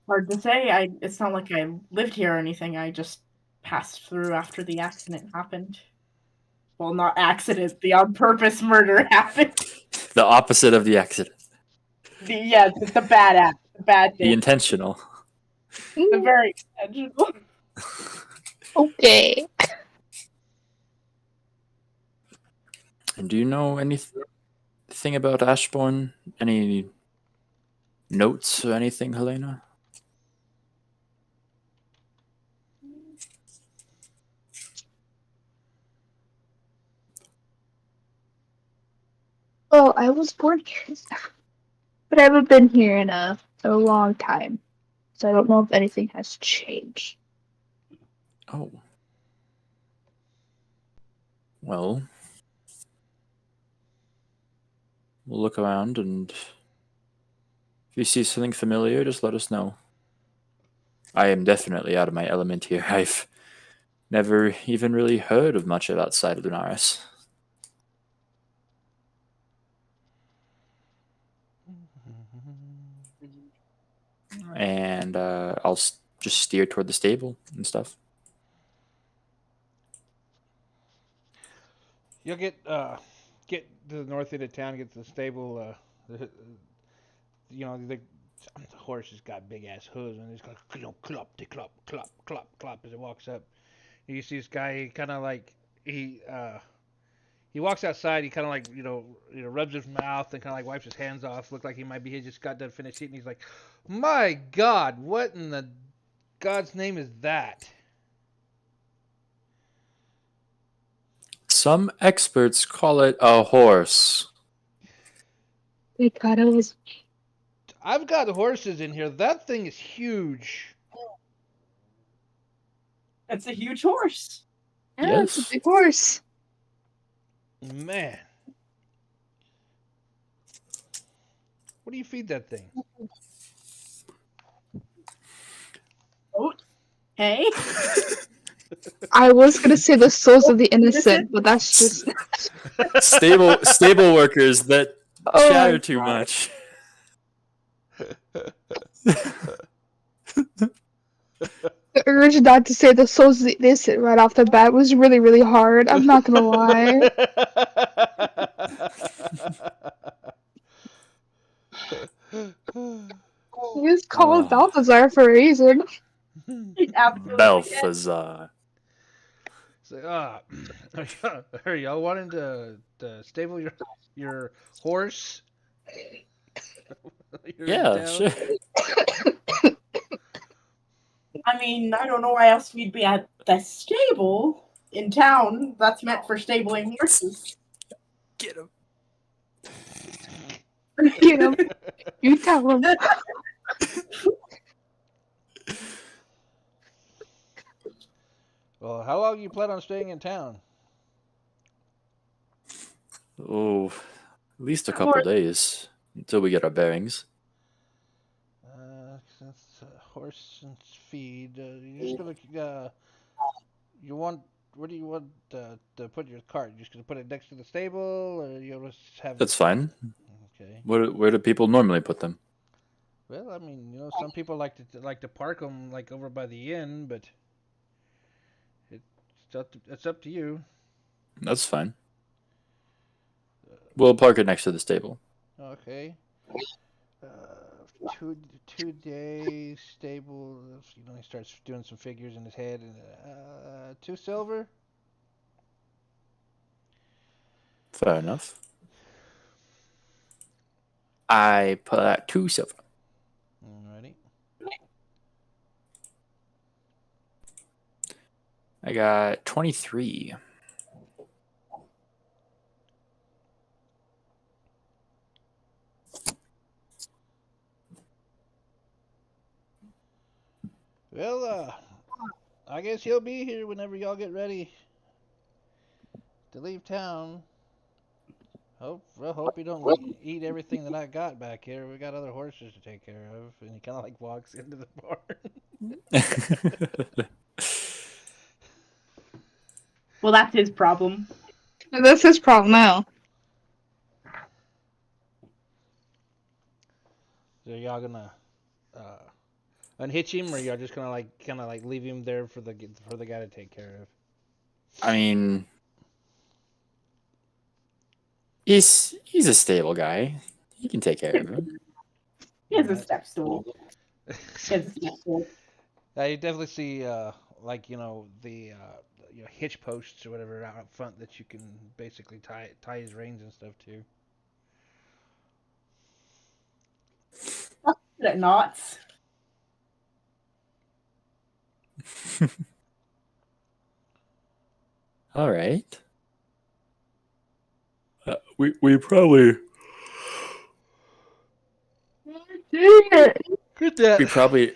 Hard to say. It's not like I lived here or anything. I just passed through after the accident happened. Well, not accident. The on-purpose murder happened. The opposite of the accident. The bad act. The bad The thing. intentional. The very intentional. Okay. And do you know anything about Ashbourne? Any notes or anything, Helena? Well, I was born here, but I haven't been here in a long time, so I don't know if anything has changed. Oh. Well, we'll look around, and if you see something familiar, just let us know. I am definitely out of my element here. I've never even really heard of much outside of Lunaris. And I'll just steer toward the stable and stuff. You'll get to the north end of town, get to the stable. The horse has got big ass hooves, and it's going clop, de clop, clop, clop, clop as it walks up. You see this guy, he kind of like he walks outside. He kind of like rubs his mouth and kind of like wipes his hands off. Look like he just got done finished eating. He's like, "My God, what in the God's name is that?" Some experts call it a horse. They thought it was. I've got horses in here. That thing is huge. It's a huge horse. Yeah, it's Yes. a big horse. Man. What do you feed that thing? Oh, hey. I was gonna say the souls of the innocent, but that's just. Stable workers that Oh chatter my too much. The urge not to say the souls of the innocent right off the bat was really, really hard. I'm not gonna lie. It's called Balthazar for a reason. Absolutely. Balthazar. So, are y'all wanting to stable your horse? Yeah, sure. I mean, I don't know why else we'd be at the stable in town that's meant for stabling horses. Get him. Get him. You tell him. Well, how long you plan on staying in town? Oh, at least a couple days until we get our bearings. Since horse and feed, you're just gonna you want where do you want to put your cart? You're just gonna put it next to the stable, or you just have? That's fine. Okay. Where do people normally put them? Well, I mean, some people like to park them like over by the inn, but it's up to you. That's fine. We'll park it next to the stable. Okay. 2 days stable. He starts doing some figures in his head, and 2 silver. Fair enough. I put out 2 silver. Alrighty. I got 23. Well, I guess he'll be here whenever y'all get ready to leave town. Hope you don't eat everything that I got back here. We got other horses to take care of. And he kind of like walks into the barn. Well, that's his problem. That's his problem now. So y'all gonna unhitch him, or y'all just gonna kind of like leave him there for the guy to take care of? I mean, he's a stable guy. He can take care of him. He has a step stool. He has a step stool. You definitely see the hitch posts or whatever out front that you can basically tie his reins and stuff to. Good at knots. All right. We probably Good that. we probably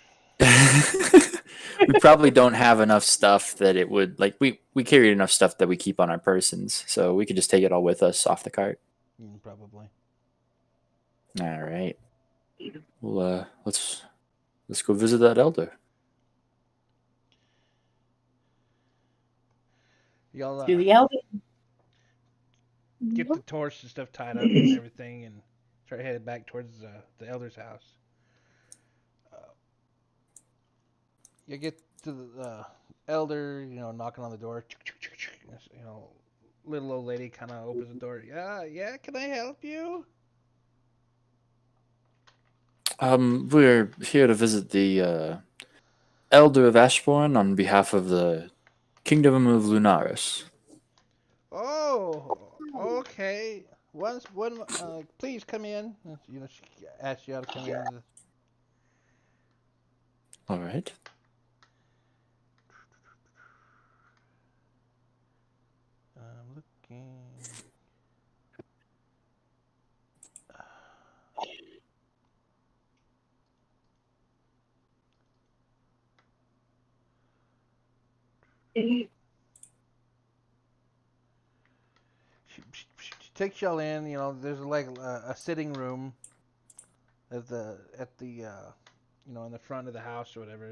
we probably don't have enough stuff that it would like we carried enough stuff that we keep on our persons, so we could just take it all with us off the cart. Probably. All right. Well, let's go visit that elder. Y'all To the elder. get the torch and stuff tied up and everything, and start headed back towards the elder's house. You get to the elder, knocking on the door. Little old lady kind of opens the door. Yeah, can I help you? We're here to visit the elder of Ashbourne on behalf of the Kingdom of Lunaris. Oh, okay. Please come in. She asks you how to come in. All right. I'm looking. She takes y'all in. There's like a sitting room at the in the front of the house or whatever.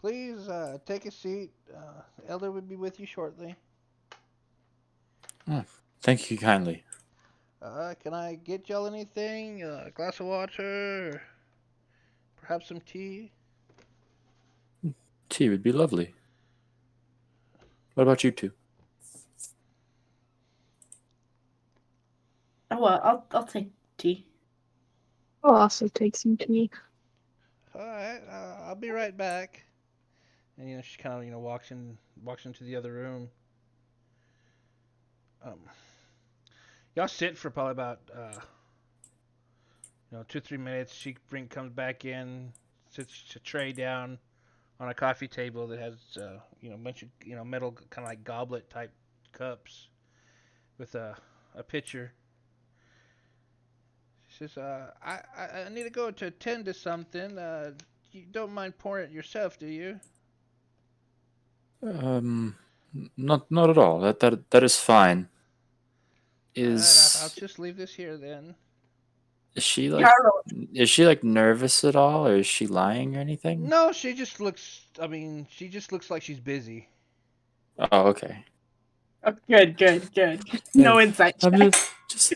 Please take a seat. The elder will be with you shortly. Thank you kindly. Can I get y'all anything? A glass of water? Or perhaps some tea? Tea would be lovely. What about you two? Oh, I'll take tea. I'll also take some tea. All right, I'll be right back. And she kind of walks into the other room. Y'all sit for probably about 2-3 minutes. She comes back in, sits a tray down on a coffee table that has a bunch of metal kind of like goblet type cups with a pitcher. She says, I need to go to attend to something. You don't mind pouring it yourself, do you? Not at all. That is fine. Alright, I'll just leave this here then. Is she like nervous at all, or is she lying or anything? No, she just looks. I mean, she just looks like she's busy. Oh, okay. Oh, good. No insight check. Just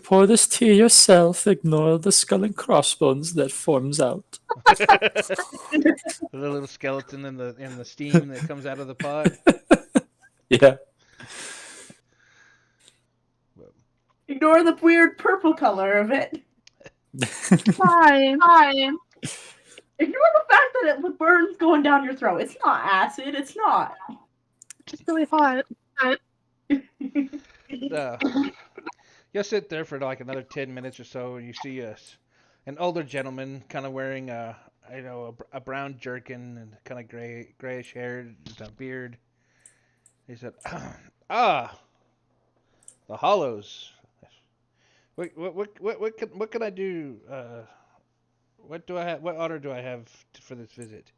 pour this tea yourself. Ignore the skull and crossbones that forms out. The little skeleton in the steam that comes out of the pot. Yeah. Ignore the weird purple color of it. Fine. Ignore the fact that it burns going down your throat. It's not acid. It's not. Just really hot. You'll sit there for like another 10 minutes or so, and you see an older gentleman kind of wearing a brown jerkin and kind of grayish hair, just a beard. He said, the Hollows. What can I do? What do I have? What order do I have for this visit?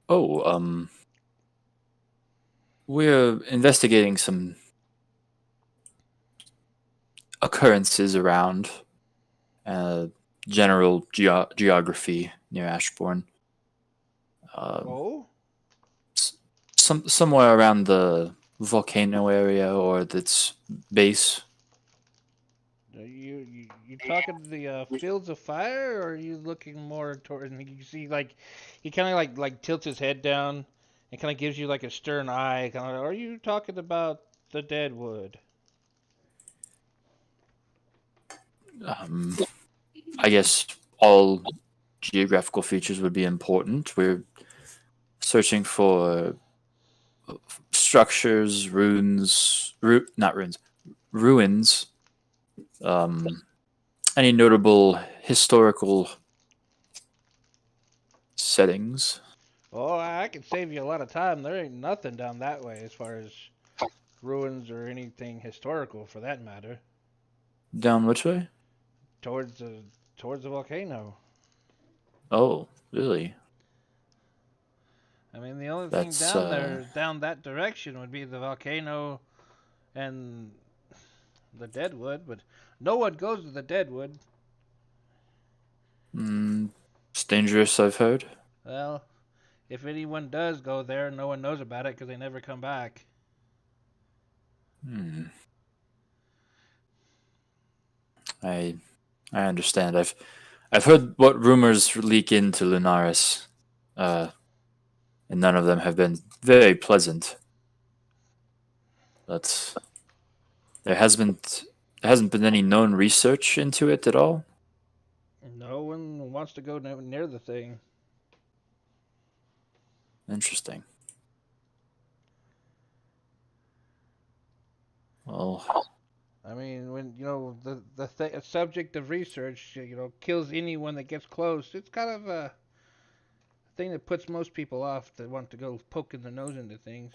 Oh, we're investigating some occurrences around general geography near Ashbourne. Oh, Somewhere around the volcano area or its base. are you talking the fields of fire, or are you looking more toward? And you see, like, he kind of like tilts his head down and kind of gives you like a stern eye. Kind of, are you talking about the Deadwood? I guess all geographical features would be important. We're searching for structures, ruins, ruins. Any notable historical settings? Oh, I can save you a lot of time. There ain't nothing down that way as far as ruins or anything historical, for that matter. Down which way? Towards the volcano. Oh, really? I mean, the only thing That's down there, down that direction, would be the volcano and the Deadwood, but no one goes to the Deadwood. it's dangerous, I've heard. Well, if anyone does go there, no one knows about it because they never come back. Hmm. I understand. I've heard what rumors leak into Lunaris, and none of them have been very pleasant. But there hasn't been any known research into it at all. No one wants to go near the thing. Interesting. Well, I mean, when the subject of research, kills anyone that gets close, it's kind of a thing that puts most people off that want to go poking their nose into things.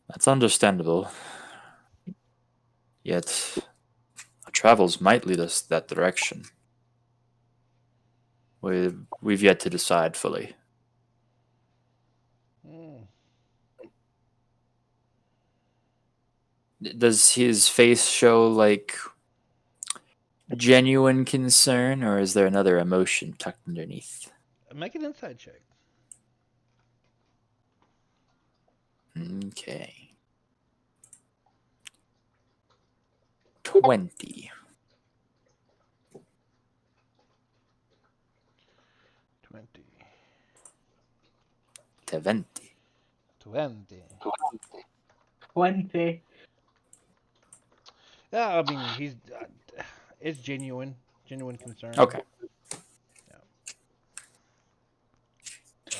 that's understandable. Yet, our travels might lead us that direction. We've yet to decide fully. Hmm. Does his face show like genuine concern, or is there another emotion tucked underneath? Make an inside check. Okay. 20. 20. 20. 20. 20. Yeah, I mean, it's genuine concern. Okay.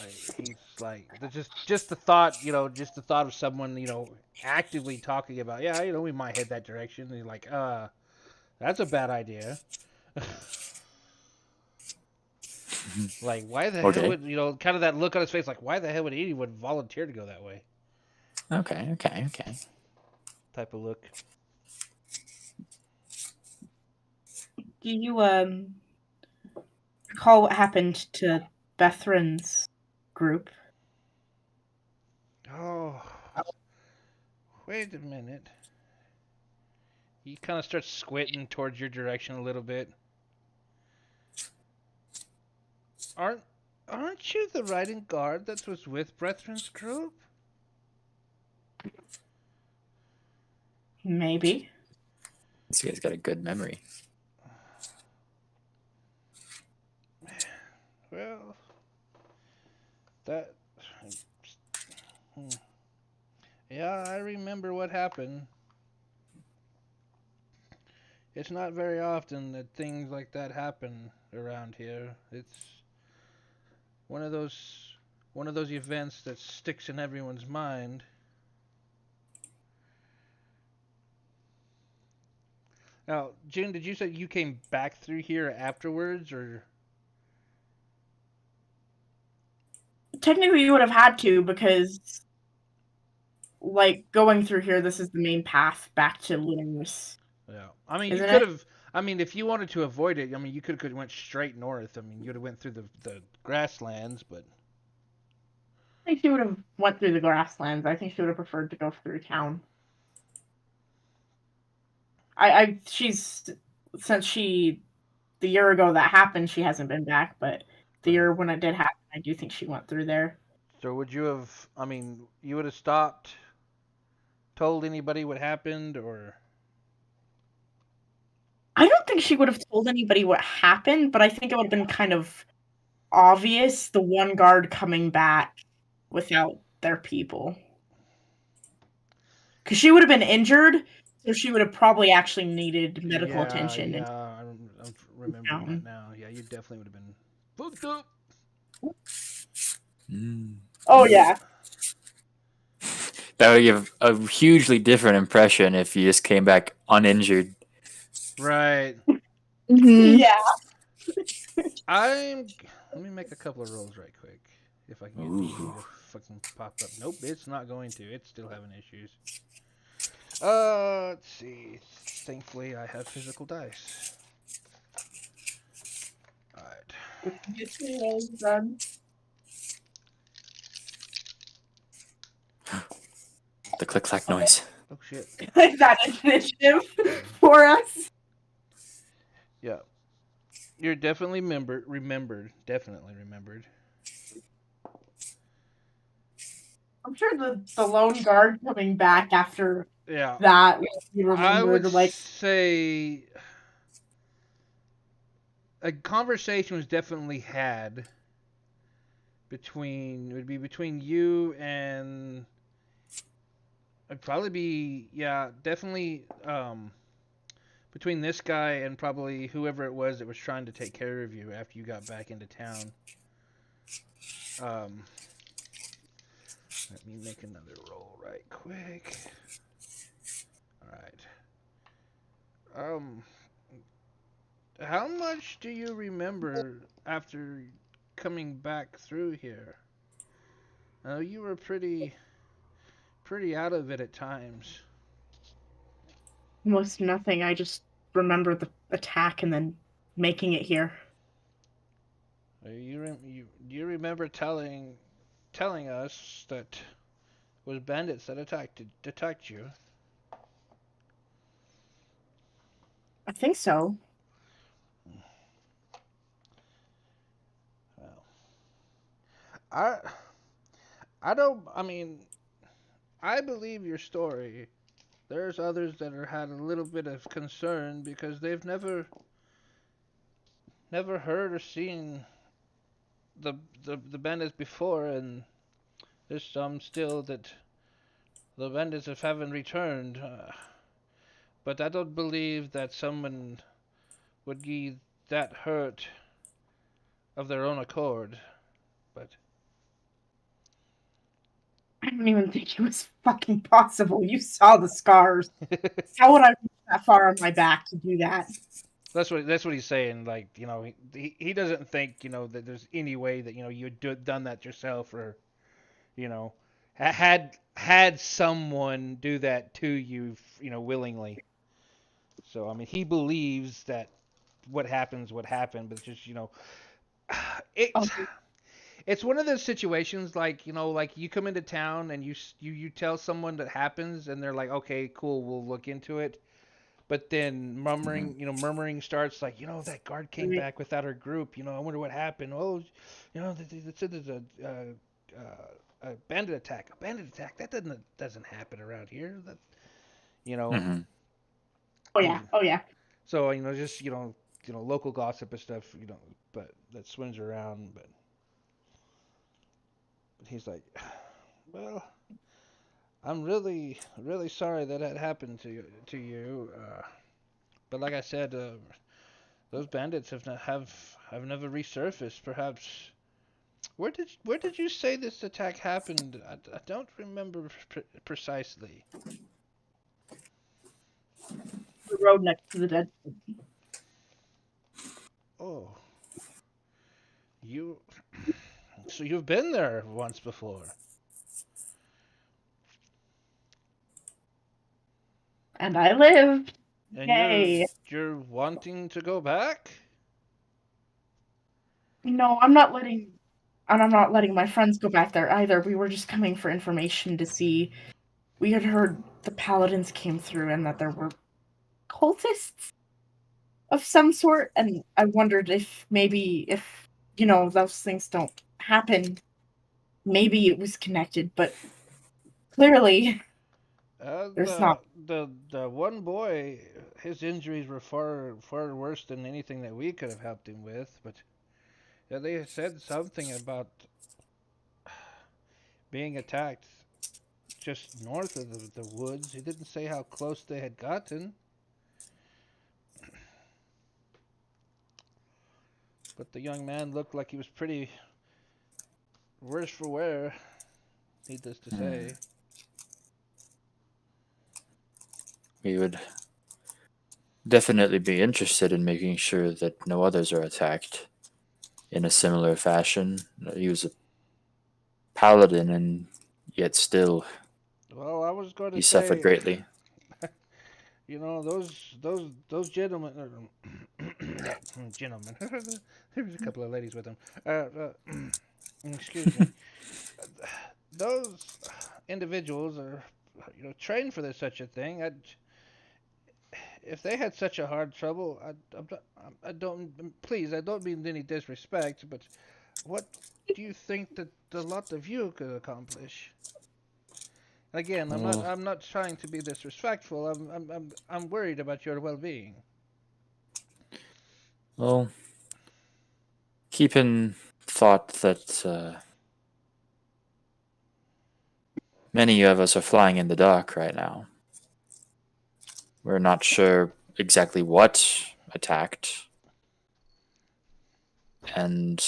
Like, he's like, just the thought, just the thought of someone, actively talking about, yeah, we might head that direction. And he's like, that's a bad idea. Like, why the hell Okay. would, kind of that look on his face, like, why the hell would anyone volunteer to go that way? Okay. Type of look. Do you recall what happened to Bethren's group? Oh, wait a minute. He kind of starts squinting towards your direction a little bit. Aren't you the riding guard that was with Brethren's group? Maybe. This guy's got a good memory. Well, that. Yeah, I remember what happened. It's not very often that things like that happen around here. It's one of those events that sticks in everyone's mind. Now, June, did you say you came back through here afterwards, or? Technically, you would have had to because, like, going through here, this is the main path back to Lunaris. Yeah, I mean, Isn't you could it? have. I mean, if you wanted to avoid it, I mean, you could have went straight north. I mean, you'd have went through the grasslands, but I think she would have went through the grasslands. I think she would have preferred to go through town. She's since the year ago that happened, she hasn't been back, but the year when it did happen, I do think she went through there. so would you have? I mean, you would have stopped, told anybody what happened, or? I don't think she would have told anybody what happened, but I think it would have been kind of obvious the one guard coming back without their people. Because she would have been injured, so she would have probably actually needed medical attention. Yeah, I'm remembering that now. Yeah, you definitely would have been booked up. Oh, yeah. That would give a hugely different impression if you just came back uninjured. Right. Mm-hmm. Yeah. Let me make a couple of rolls right quick. If I can get D&D Ooh. to fucking pop up. Nope, it's not going to. It's still having issues. Let's see. Thankfully, I have physical dice. Previously has done. The click clack noise. Oh shit. Is that initiative for us? Yeah. You're definitely remembered. Definitely remembered. I'm sure the lone guard coming back after Yeah. that we I would remembered, like, say a conversation was definitely had between you and it'd probably be definitely between this guy and probably whoever it was that was trying to take care of you after you got back into town. Um, Let me make another roll right quick. All right. How much do you remember after coming back through here? You were pretty out of it at times. almost nothing. I just remember the attack and then making it here. Do you remember telling us that it was bandits that attacked you? I think so. Well, I I don't. I mean, I believe your story. There's others that are had a little bit of concern because they've never heard or seen the the bandits before, and there's some still that the bandits haven't returned. But I don't believe that someone would be that hurt of their own accord. But I don't even think it was fucking possible. You saw the scars. How would I reach that far on my back to do that? that's what he's saying. Like, he doesn't think that there's any way that you'd done that yourself, or had someone do that to you, willingly. So I mean, he believes that what happens would happen, but just Oh, it's it's one of those situations like like you come into town and you tell someone that happens and they're like, okay, cool, we'll look into it. But then murmuring starts like, that guard came right. back without her group. I wonder what happened. Oh, they said there's a bandit attack. A bandit attack? That doesn't happen around here. That you know. Hmm. Oh I yeah. mean, Oh yeah. so just local gossip and stuff. But that swims around. But he's like, well, I'm really really sorry that happened to you. But like I said, those bandits have never resurfaced. Perhaps where did you say this attack happened? I don't remember precisely. The road next to the dead. Oh, you. So you've been there once before. And I lived. And Yay. you're wanting to go back? No, I'm not letting. And I'm not letting my friends go back there either. We were just coming for information to see. We had heard the paladins came through and that there were cultists of some sort, and I wondered if maybe if those things don't happen, maybe it was connected, but clearly there's The not. the one boy, his injuries were far worse than anything that we could have helped him with. But yeah, they said something about being attacked just north of the woods. He didn't say how close they had gotten. But the young man looked like he was pretty worse for wear, needless to say. We would definitely be interested in making sure that no others are attacked in a similar fashion. He was a paladin, and yet still Well, I was going to he suffered say, greatly. those gentlemen, Gentlemen. There was a couple of ladies with him. Excuse me. Those individuals are, trained for this such a thing. If they had such a hard trouble, I don't. Please, I don't mean any disrespect, but what do you think that the lot of you could accomplish? Again, I'm not. Well, I'm not trying to be disrespectful. I'm worried about your well-being. well, keep in thought that many of us are flying in the dark right now. We're not sure exactly what attacked, and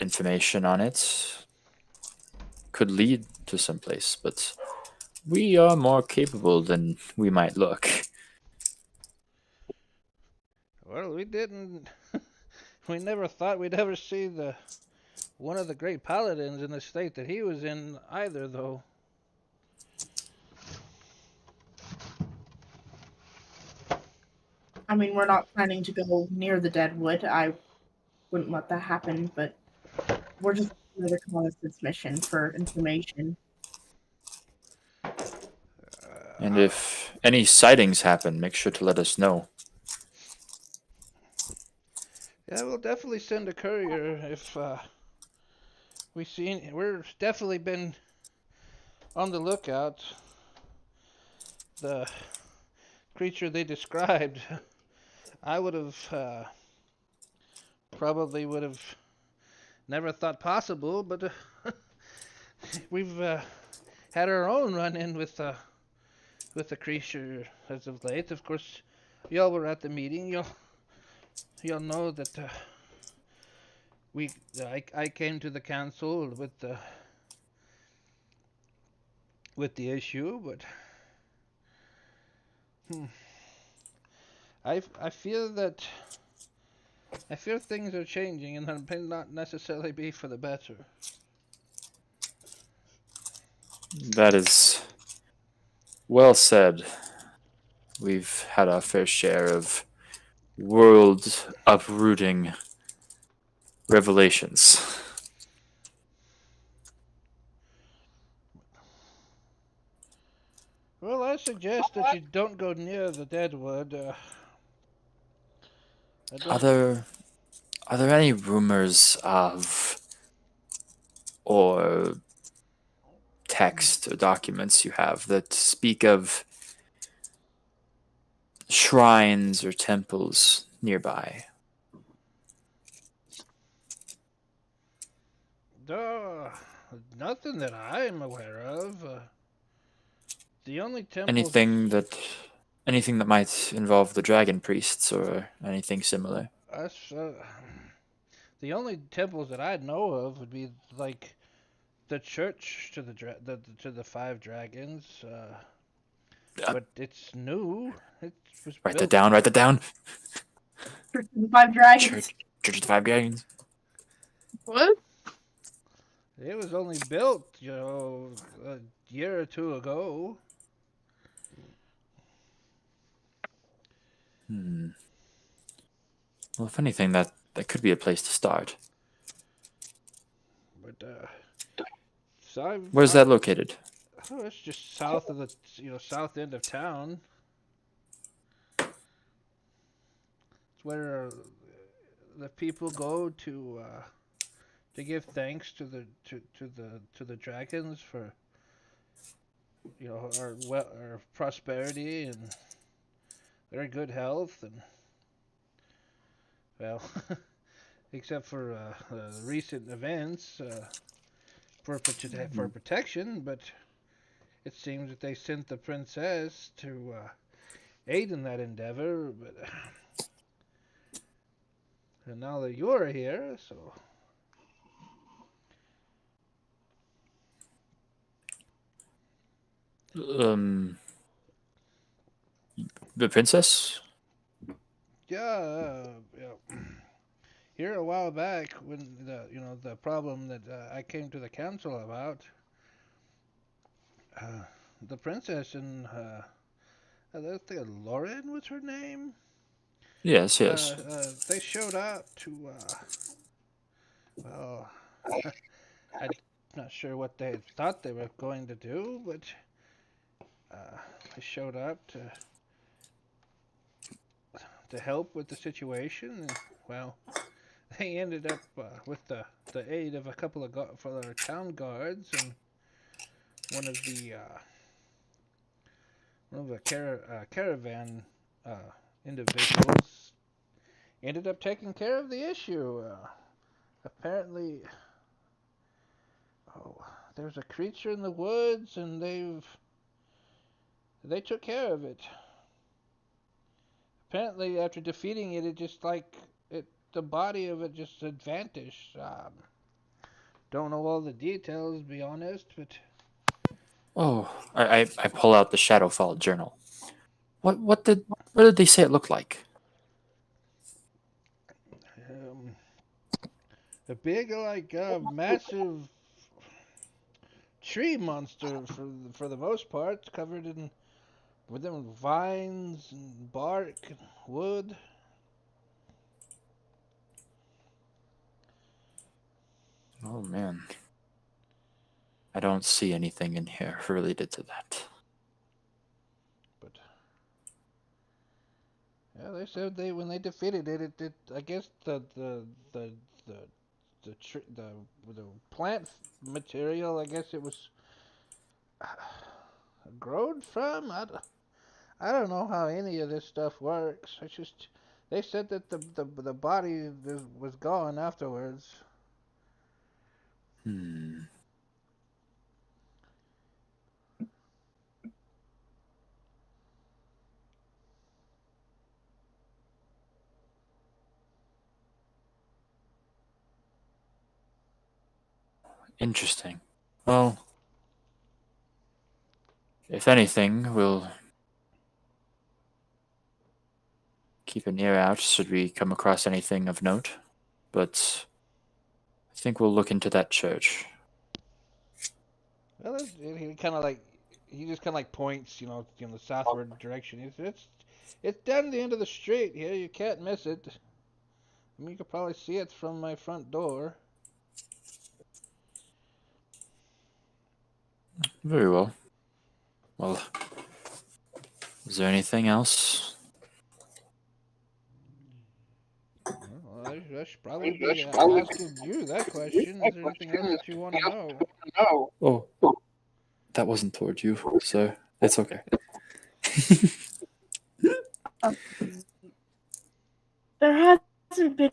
information on it could lead to someplace, but we are more capable than we might look. Well, we didn't. We never thought we'd ever see the one of the great paladins in the state that he was in either, though. I mean, we're not planning to go near the Deadwood. I wouldn't let that happen, but we're just doing a reconnaissance mission for information. And if any sightings happen, make sure to let us know. Yeah, we'll definitely send a courier if we see. We're definitely been on the lookout. The creature they described, I would have probably would have never thought possible, but we've had our own run-in with the creature as of late. Of course, y'all were at the meeting. You'll know that I came to the council with the issue, but I feel that things are changing, and they may not necessarily be for the better. That is well said. We've had our fair share of world uprooting revelations. Well, I suggest that you don't go near the Deadwood. I Are don't. there any rumors of or text or documents you have that speak of shrines or temples nearby? Uh, Nothing that I'm aware of. The only temples. Anything that might involve the dragon priests or anything similar? Us, the only temples that I know of would be like the church to to the five dragons. But it's new. It was Write that built. down. Write that down. The Five Dragons. Church of the Five Dragons. What? It was only built, a year or two ago. Hmm. Well, if anything, that could be a place to start. But so Where's that located? oh, it's just south of the south end of town. It's where the people go to give thanks to the dragons for our prosperity and their good health, and well, except for recent events for protection. But it seems that they sent the princess to aid in that endeavor. But and now that you're here, so The princess? yeah. Here a while back, when the problem that I came to the council about, the princess and I think Lauren was her name. Yes, yes. They showed up to, well, I'm not sure what they thought they were going to do, but they showed up to help with the situation, and well, they ended up with the aid of a couple of for our town guards and one of the caravan individuals ended up taking care of the issue. Apparently, oh, there's a creature in the woods, and they took care of it. Apparently, after defeating it, it just like the body of it just had vanished. Don't know all the details, to be honest, but Oh, I pull out the Shadowfall journal. What did they say it looked like? um, a big, like, massive tree monster for the most part, covered in with them vines and bark and wood. Oh man, I don't see anything in here related to that. But yeah, they said they when they defeated it, it I guess the the plant material. I guess it was grown from. I don't know how any of this stuff works. It's just they said that the body was gone afterwards. Hmm. Interesting. Well, if anything, we'll keep an ear out should we come across anything of note. But I think we'll look into that church. Well, he kind of like he just kind of like points, in the southward direction. It's down the end of the street here. You can't miss it. I mean, you could probably see it from my front door. Very well. Well, is there anything else? Well, I should probably be asking you that question. Is there anything else that you want to know? Oh, that wasn't toward you, so it's okay. There hasn't been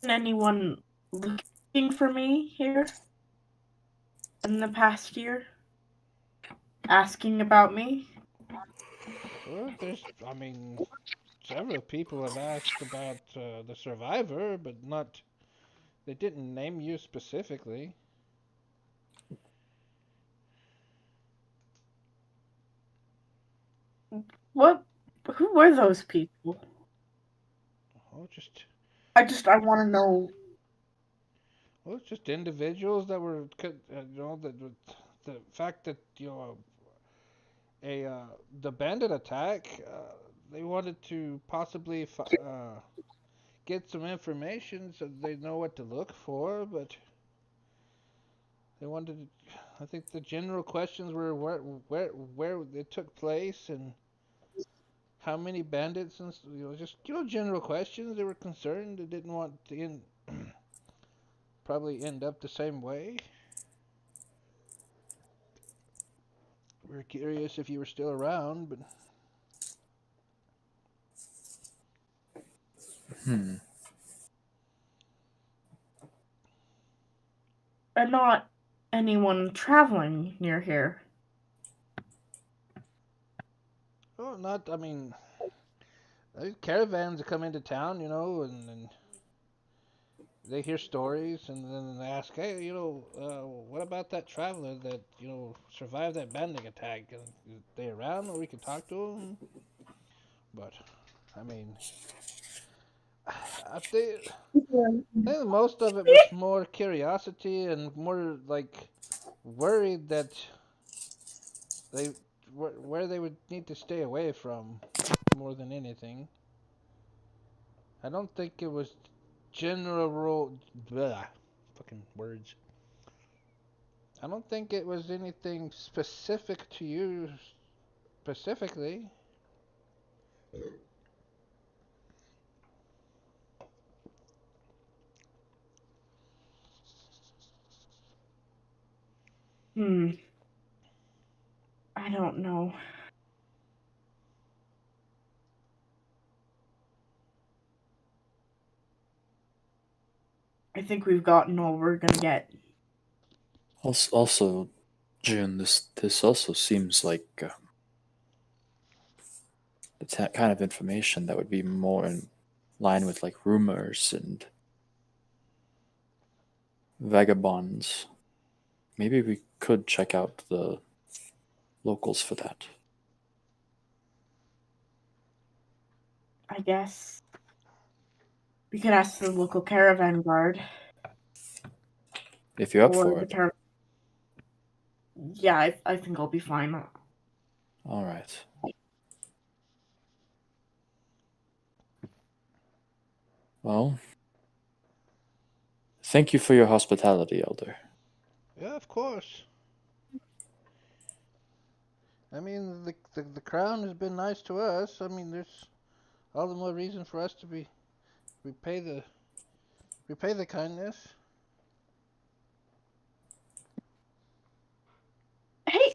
anyone looking for me here in the past year, asking about me. Well, several people have asked about the survivor, but not. They didn't name you specifically. What? Who were those people? Oh, just I want to know. Well, it's just individuals that were, the fact that the bandit attack, they wanted to possibly get some information so they know what to look for, but they wanted. I think the general questions were where it took place and how many bandits and just general questions. They were concerned. They didn't want to probably end up the same way. We're curious if you were still around, but Hmm. And not anyone traveling near here. oh, not. I mean, there's caravans that come into town, and they hear stories, and then they ask, hey, what about that traveler that survived that bandit attack? Is they around, or we can talk to them? But I mean, I think most of it was more curiosity and more like worried that they where they would need to stay away from more than anything. I don't think it was general. Blah, fucking words. I don't think it was anything specific to you specifically. I don't know. I think we've gotten all we're gonna get. Also, June, this also seems like the kind of information that would be more in line with like rumors and vagabonds. Maybe we could check out the locals for that. I guess we could ask the local caravan guard If you're up or for the it. caravan. Yeah, I think I'll be fine. All right. Well, thank you for your hospitality, Elder. Yeah, of course. I mean, the crown has been nice to us. I mean, there's all the more reason for us to be repay the repay the kindness. Hey,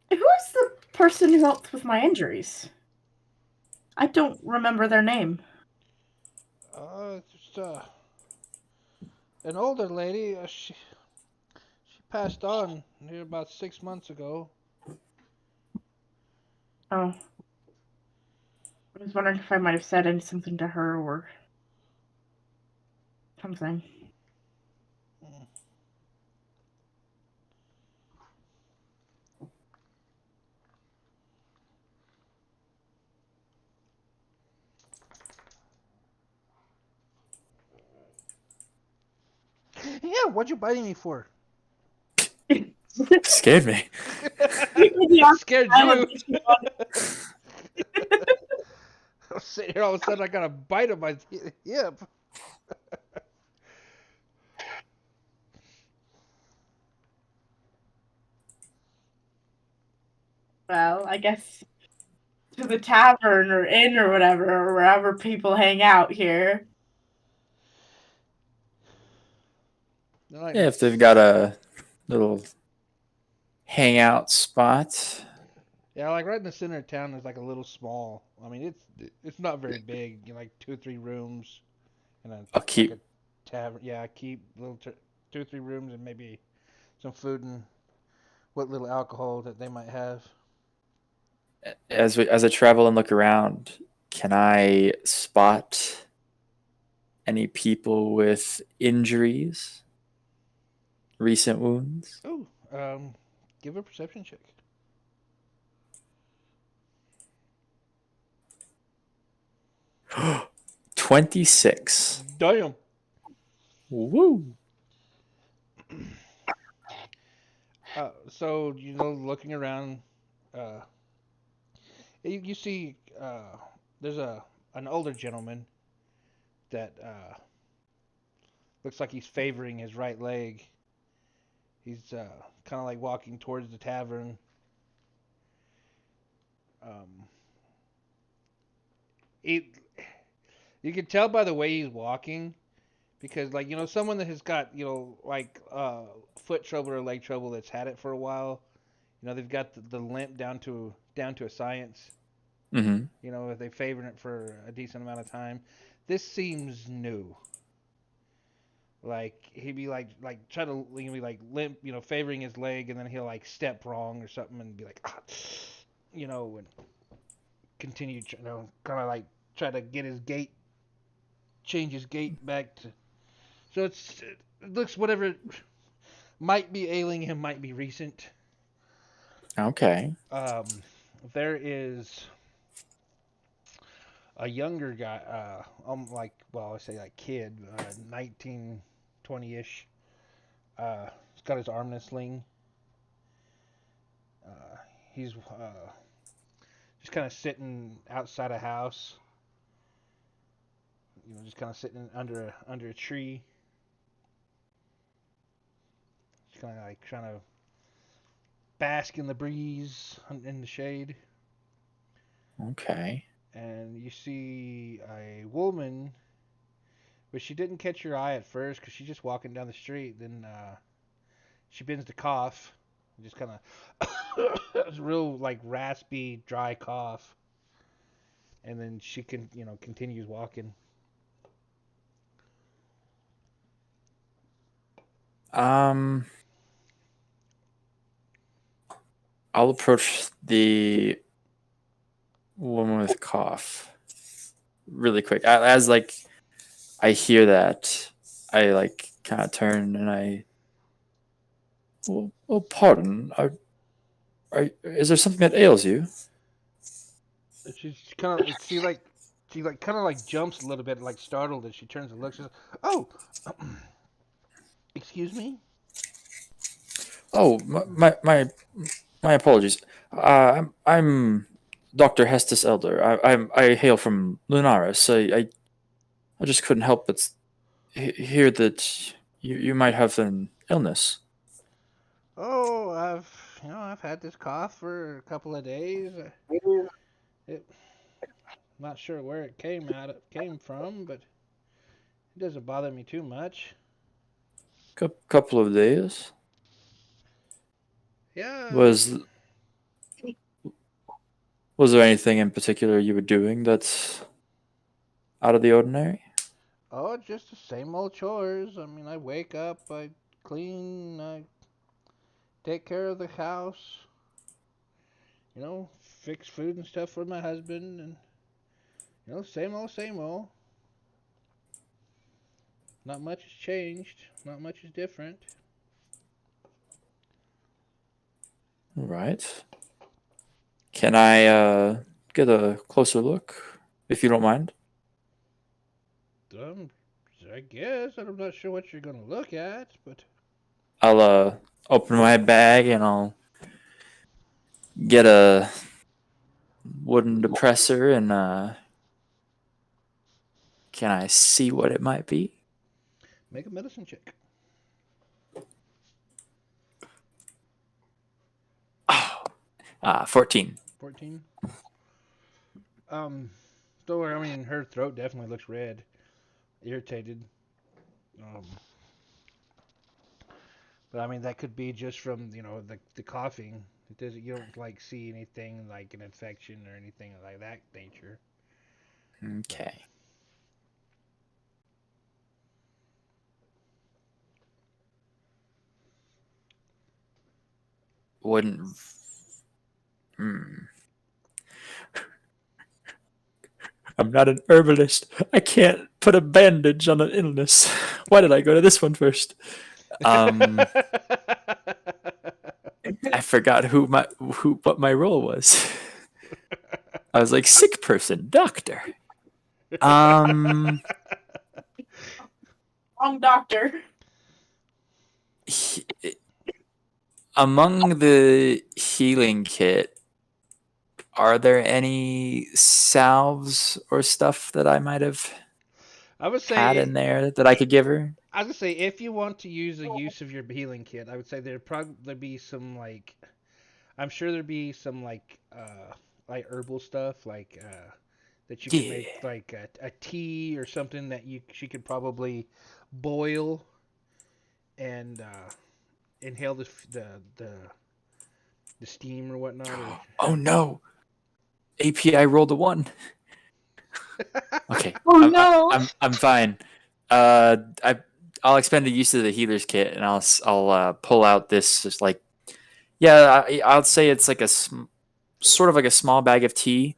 who is the person who helped with my injuries? I don't remember their name. Just an older lady. She passed on here about 6 months ago. Oh. I was wondering if I might have said something to her or something. Mm. Yeah, what'd you biting me for? Scared me. I scared I you. was- I was sitting here all of a sudden I got a bite on my hip. Well, I guess to the tavern or inn or whatever, or wherever people hang out here. Like, Yeah, if they've got a little hangout spot. yeah, like right in the center of town is like a little small. I mean, it's not very big. You know, like 2 or 3 rooms and I'll like a keep tavern. Yeah, keep 2 or 3 rooms and maybe some food and what little alcohol that they might have. as I travel and look around. Can I spot any people with injuries, recent wounds? Oh, give a perception check. 26. Damn. Woo! So looking around, uh, you see, there's an older gentleman that looks like he's favoring his right leg. He's kind of like walking towards the tavern. Um, he, you can tell by the way he's walking because, like, someone that has got, like foot trouble or leg trouble that's had it for a while. They've got the limp down to a science. Mm-hmm. If they favored it for a decent amount of time. This seems new. Like he'd be like try to he'd be like limp, favoring his leg, and then he'll like step wrong or something and be like, and continue, kind of like try to get his gait, change his gait back to. So it looks whatever might be ailing him might be recent. Okay. There is a younger guy, like, well, I say like kid, 19, 20-ish. He's got his arm in a sling. He's just kind of sitting outside a house. just kind of sitting under a tree, just kind of like trying to bask in the breeze in the shade. Okay. And you see a woman, but she didn't catch your eye at first because she's just walking down the street. Then she begins to cough, just kind of real like raspy, dry cough, and then she continues walking. Um, I'll approach the woman with cough really quick. As like I hear that, I like kind of turn and oh, pardon. Is there something that ails you? And she's kind of she kind of like jumps a little bit, like startled, as she turns and looks. She's like, "Oh, excuse me." Oh, my apologies. I'm Dr. Hestus Elder. I hail from Lunaris. I just couldn't help but hear that you might have an illness. Oh, I've had this cough for a couple of days. It, not sure where it came from, but it doesn't bother me too much. Couple of days. Yeah. Was was there anything in particular you were doing that's out of the ordinary? Oh, just the same old chores. I mean, I wake up, I clean, I take care of the house, fix food and stuff for my husband, and same old, same old. Not much has changed. Not much is different. All right. Can I get a closer look, if you don't mind? Um, I guess I'm not sure what you're gonna look at, but I'll open my bag and I'll get a wooden depressor and can I see what it might be? make a medicine check. Oh, 14. 14. So I mean, her throat definitely looks red, irritated. Um, but I mean, that could be just from the coughing. It doesn't. You don't like see anything like an infection or anything like that nature. Okay. Wouldn't. Hmm. I'm not an herbalist. I can't put a bandage on an illness. Why did I go to this one first? I forgot what my role was. I was like sick person, doctor. Wrong doctor. He- among the healing kit, are there any salves or stuff that I might have I would had say in there that I could give her? I would say if you want to use a use of your healing kit, I would say there'd probably be some like I'm sure there'd be some like herbal stuff that you could Yeah. make like a tea or something that you she could probably boil and inhale the steam or whatnot. Or Oh no! API rolled a 1. Okay. Oh no! I'm fine. I'll expend the use of the healer's kit and I'll pull out this just like I'll say it's like sort of like a small bag of tea.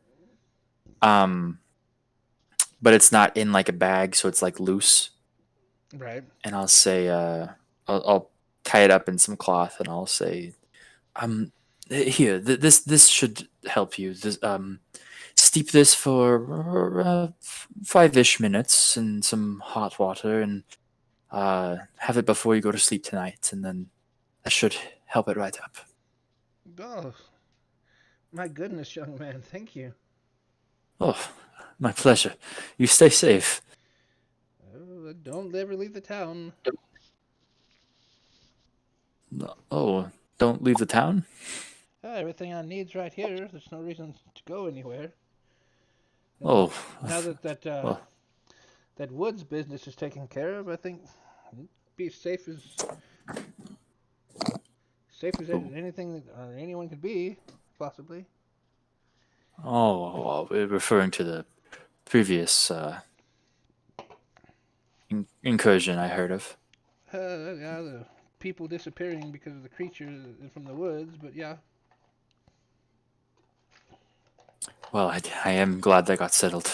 But it's not in like a bag, so it's like loose. right. And I'll say I'll tie it up in some cloth and I'll say here this should help you. Steep this for 5-ish minutes in some hot water and have it before you go to sleep tonight, and then that should help it right up. Oh, my goodness, young man, thank you. Oh, my pleasure. You stay safe. don't ever leave the town. Oh, don't leave the town? Everything I need's right here. There's no reason to go anywhere. And Oh, now well, that Woods business is taken care of, I think it'd be safe as anything or anyone could be, possibly. oh, well, referring to the previous incursion I heard of. Yeah, the people disappearing because of the creatures from the woods, but yeah. Well, I am glad that got settled.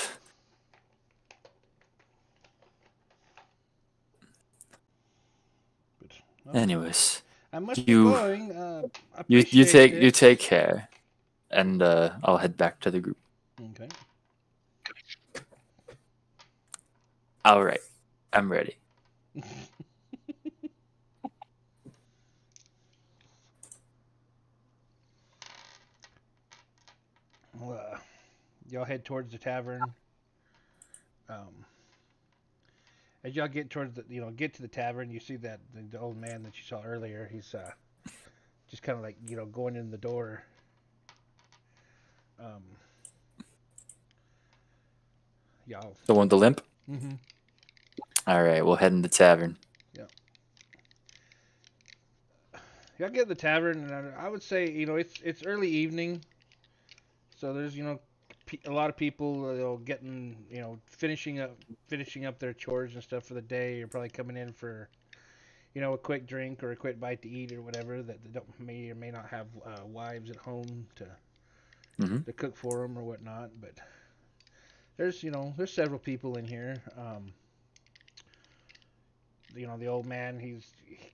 But well, Anyways, I must be you going. you Appreciate you it. take care, and I'll head back to the group. Okay. All right, I'm ready. Well, y'all head towards the tavern. Um, as y'all get towards get to the tavern, you see that the old man that you saw earlier. He's just kind of like going in the door. Um, y'all. The one with the limp. Mm-hmm. All right, we'll head in the tavern. Yeah. Y'all get to the tavern, and I would say it's early evening, so there's a lot of people getting finishing up their chores and stuff for the day. You're probably coming in for a quick drink or a quick bite to eat or whatever that they don't may or may not have wives at home Mm-hmm. to cook for them or whatnot. But there's several people in here. The old man he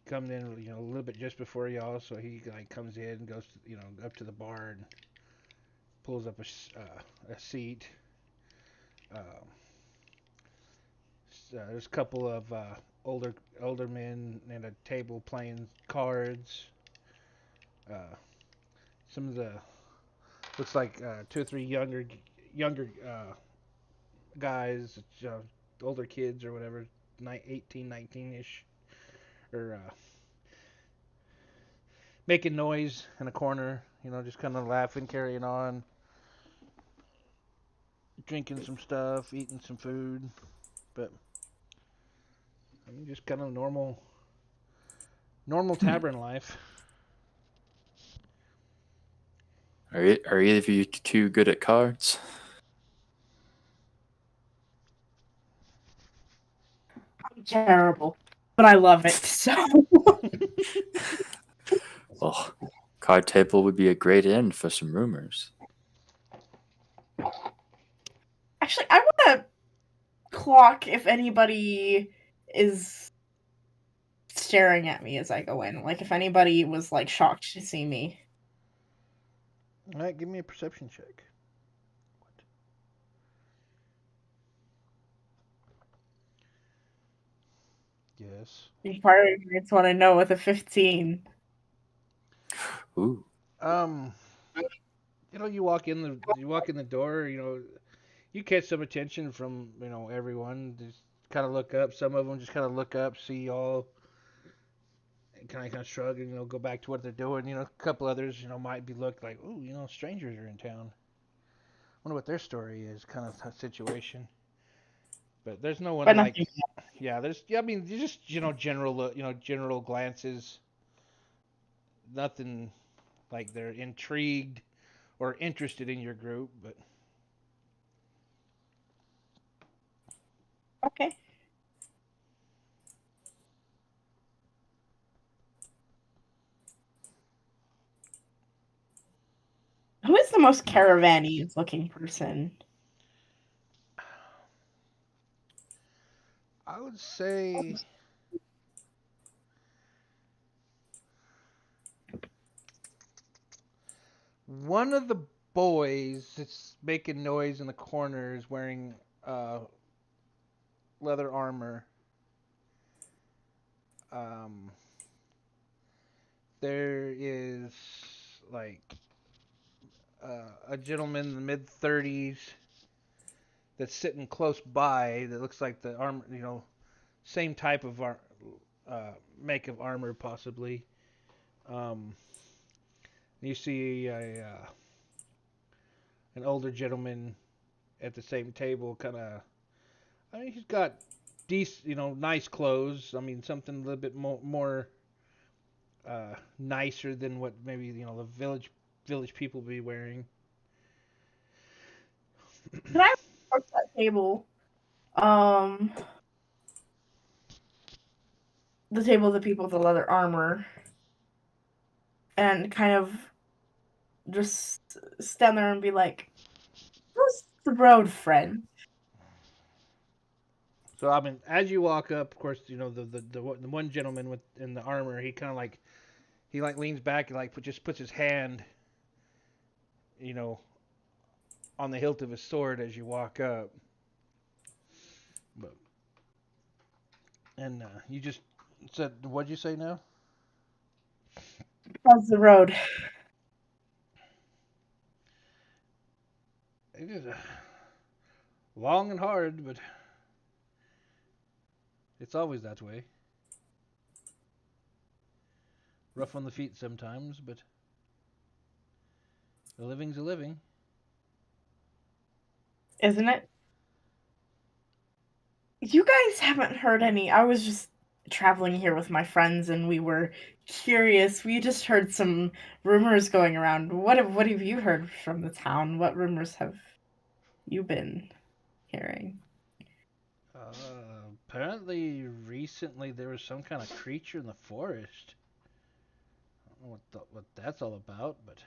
comes in a little bit just before y'all, so he like comes in and goes up to the bar and pulls up a seat. Um, there's a couple of older men at a table playing cards. Uh, some of the looks like two or three younger guys, older kids or whatever, 18, 19-ish, or making noise in a corner. Just kind of laughing, carrying on, drinking some stuff, eating some food, but I mean, just kind of normal tavern life. Are either of you too good at cards? I'm terrible, but I love it. So Well, card table would be a great end for some rumors. actually, I want to clock if anybody is staring at me as I go in. Like if anybody was like shocked to see me. All right, give me a perception check. Yes. You probably want to know with a 15. Ooh. Um, you walk in the door. You catch some attention from everyone. Just kind of look up. Some of them just kind of look up, see y'all, and kind of shrug and go back to what they're doing. A couple others might be looked like, ooh, strangers are in town. Wonder what their story is, kind of situation. But there's no one But like, nothing. yeah, I mean, just general glances. Nothing like they're intrigued or interested in your group, but Okay. Who is the most caravan-y looking person? I would say one of the boys that's making noise in the corner is wearing leather armor. Um, there is like a gentleman in the mid 30s that's sitting close by that looks like the armor, same type of make of armor, possibly. Um, you see an older gentleman at the same table, kind of. I mean, he's got decent, nice clothes. I mean, something a little bit more nicer than what maybe the village people be wearing. Can I approach that table? Um, the table of the people with the leather armor, and kind of just stand there and be like, "How's the road, friend?" So I mean, as you walk up, of course, the one gentleman in the armor, he kind of like leans back and just puts his hand, you know, on the hilt of his sword as you walk up. But and you just said, what'd you say now? How's the road? It is long and hard, but it's always that way. Rough on the feet sometimes, but a living's a living. Isn't it? You guys haven't heard any. I was just traveling here with my friends and we were curious. We just heard some rumors going around. What have you heard from the town? What rumors have you been hearing? Apparently, recently there was some kind of creature in the forest. I don't know what that's all about, but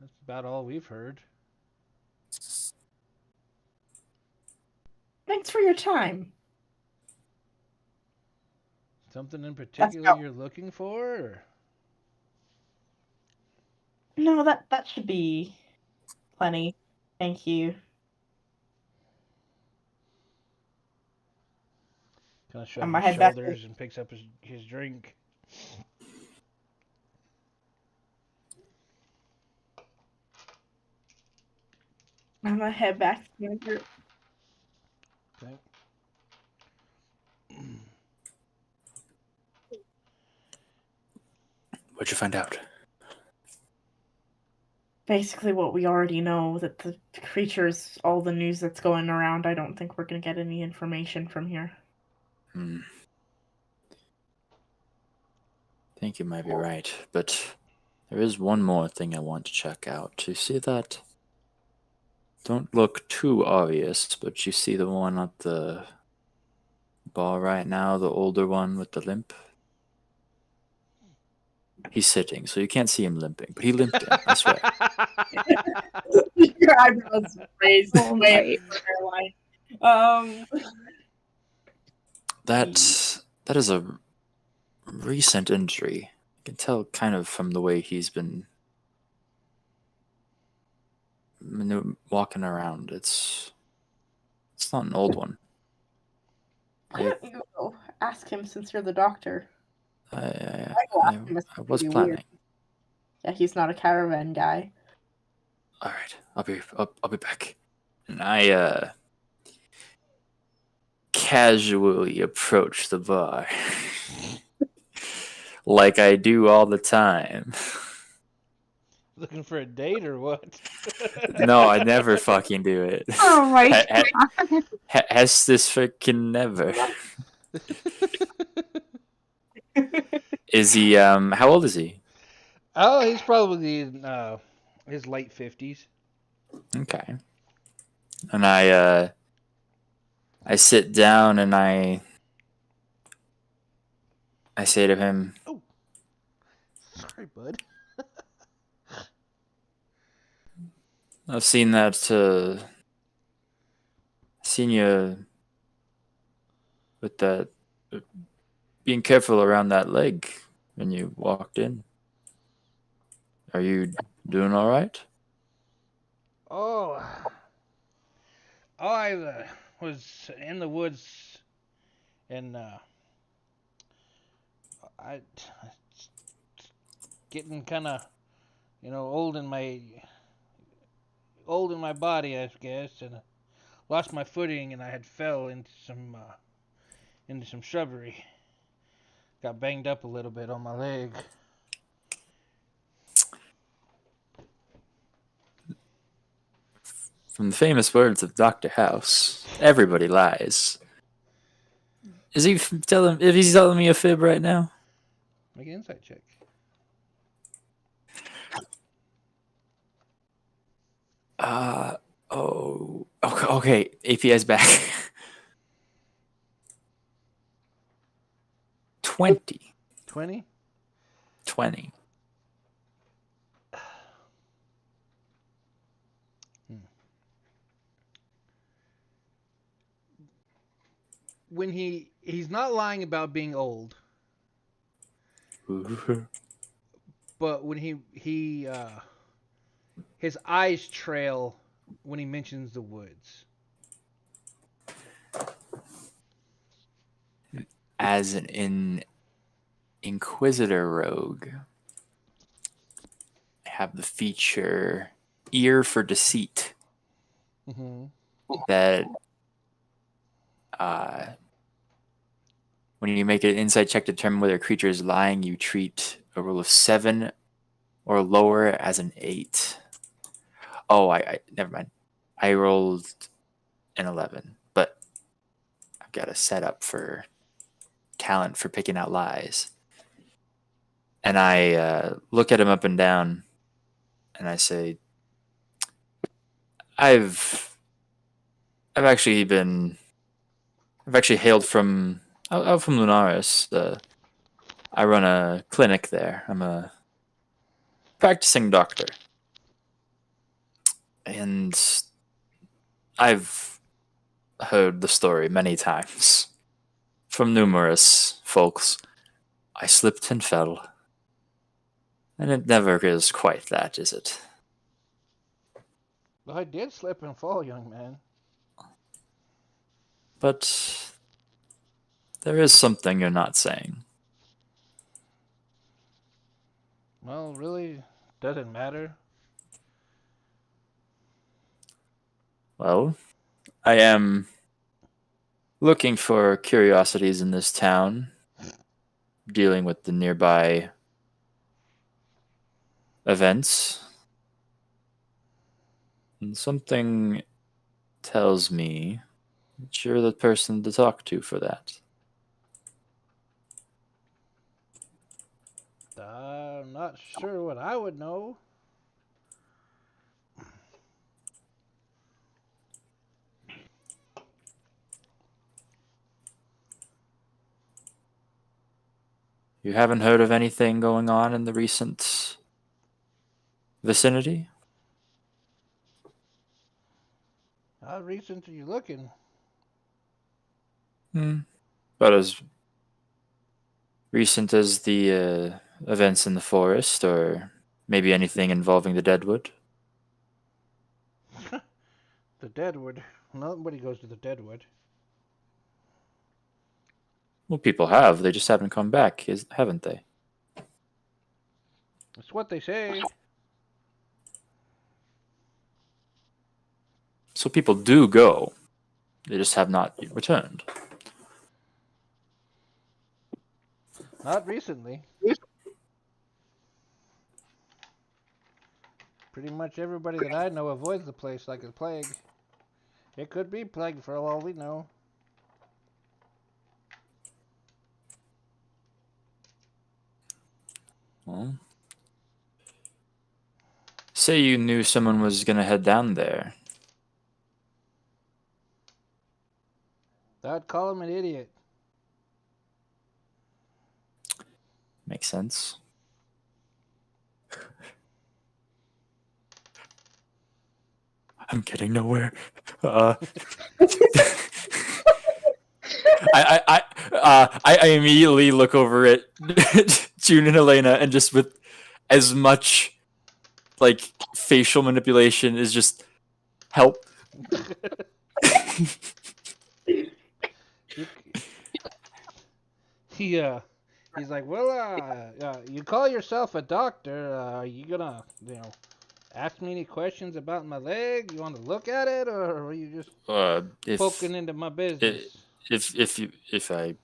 that's about all we've heard. Thanks for your time. Something in Let's particular go. you're looking for? Or? No, that should be plenty. Thank you. Kind of I'm shrugs gonna his head back. shoulders and picks up his drink. I'm gonna head back to my group. Okay. What'd you find out? Basically what we already know, that the creatures, all the news that's going around, I don't think we're gonna get any information from here. I think you might be right, but there is one more thing I want to check out. You see that? Don't look too obvious, but you see the one at the bar right now, the older one with the limp? He's sitting, so you can't see him limping, but he limped in, I swear. Your eyebrows raised Oh way my. up your hairline. That is a recent injury. I can tell kind of from the way he's been walking around. It's not an old one. Why don't you go ask him since you're the doctor? I I go ask him. It's was pretty planning. weird. Yeah, he's not a caravan guy. All right, I'll be back. And I casually approach the bar, like I do all the time. Looking for a date or what? No, I never fucking do it. Oh my god. Has this freaking never? Is he? How old is he? Oh, he's probably in his late 50s. Okay. And I sit down and I say to him, Oh, sorry, bud. I've seen seen you with that, being careful around that leg when you walked in. Are you doing all right? Oh, I was in the woods and I getting kind of old in my body, I guess, and lost my footing and I had fell into some shrubbery. Got banged up a little bit on my leg. From the famous words of Dr. House, everybody lies. Is he telling? If he's telling me a fib right now? Make an insight check. Okay. API's back. 20. 20? 20. When he's not lying about being old, but when his eyes trail when he mentions the woods. As an Inquisitor rogue, I have the feature Ear for Deceit. Mm-hmm. That when you make an insight check to determine whether a creature is lying, you treat a roll of 7 or lower as an 8. Oh, I never mind. I rolled an 11, but I've got a setup for talent for picking out lies. And I look at him up and down, and I say, I've actually hailed from out from Lunaris. I run a clinic there. I'm a practicing doctor, and I've heard the story many times from numerous folks. I slipped and fell, and it never is quite that, is it? Well, I did slip and fall, young man. But there is something you're not saying. Well, really, doesn't matter. Well, I am looking for curiosities in this town, dealing with the nearby events. And something tells me that you're the person to talk to for that. I'm not sure what I would know. You haven't heard of anything going on in the recent vicinity? How recent are you looking? But as recent as the events in the forest, or maybe anything involving the Deadwood? The Deadwood. Nobody goes to the Deadwood. Well, people have. They just haven't come back, haven't they? That's what they say. So people do go. They just have not returned. Not recently. Pretty much everybody that I know avoids the place like a plague. It could be plague for all we know. Well, say you knew someone was going to head down there. I'd call him an idiot. Makes sense. I'm getting nowhere. I immediately look over at June and Elena, and just with as much like facial manipulation is just help. He's like, well, you call yourself a doctor. You gonna, ask me any questions about my leg? You want to look at it, or are you just If poking into my business? if I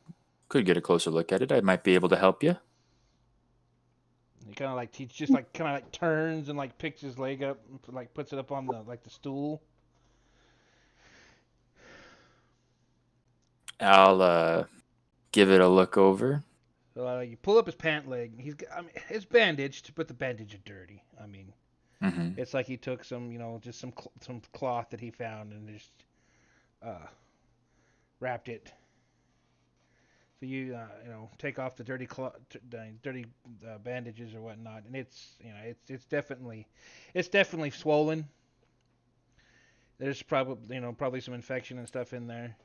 could get a closer look at it, I might be able to help you. He kind of like he just like kind of like turns and like picks his leg up, and like puts it up on the stool. I'll give it a look over. So you pull up his pant leg. I mean, it's bandaged, but the bandage is dirty. I mean, Mm-hmm. it's like he took some, just some cloth that he found and just uh, wrapped it. So take off the dirty bandages or whatnot, and it's definitely swollen. There's probably some infection and stuff in there.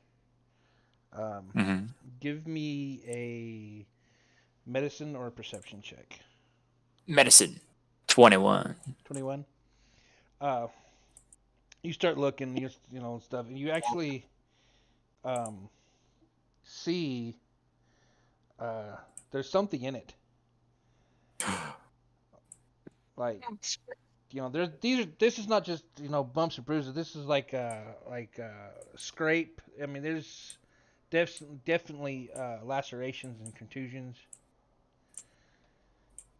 Um, Mm-hmm. Give me a medicine or a perception check. Medicine. 21. 21. Uh, you start looking, stuff, and you actually um, see uh, there's something in it. Like this is not just bumps and bruises. This is like scrape. I mean, there's definitely lacerations and contusions.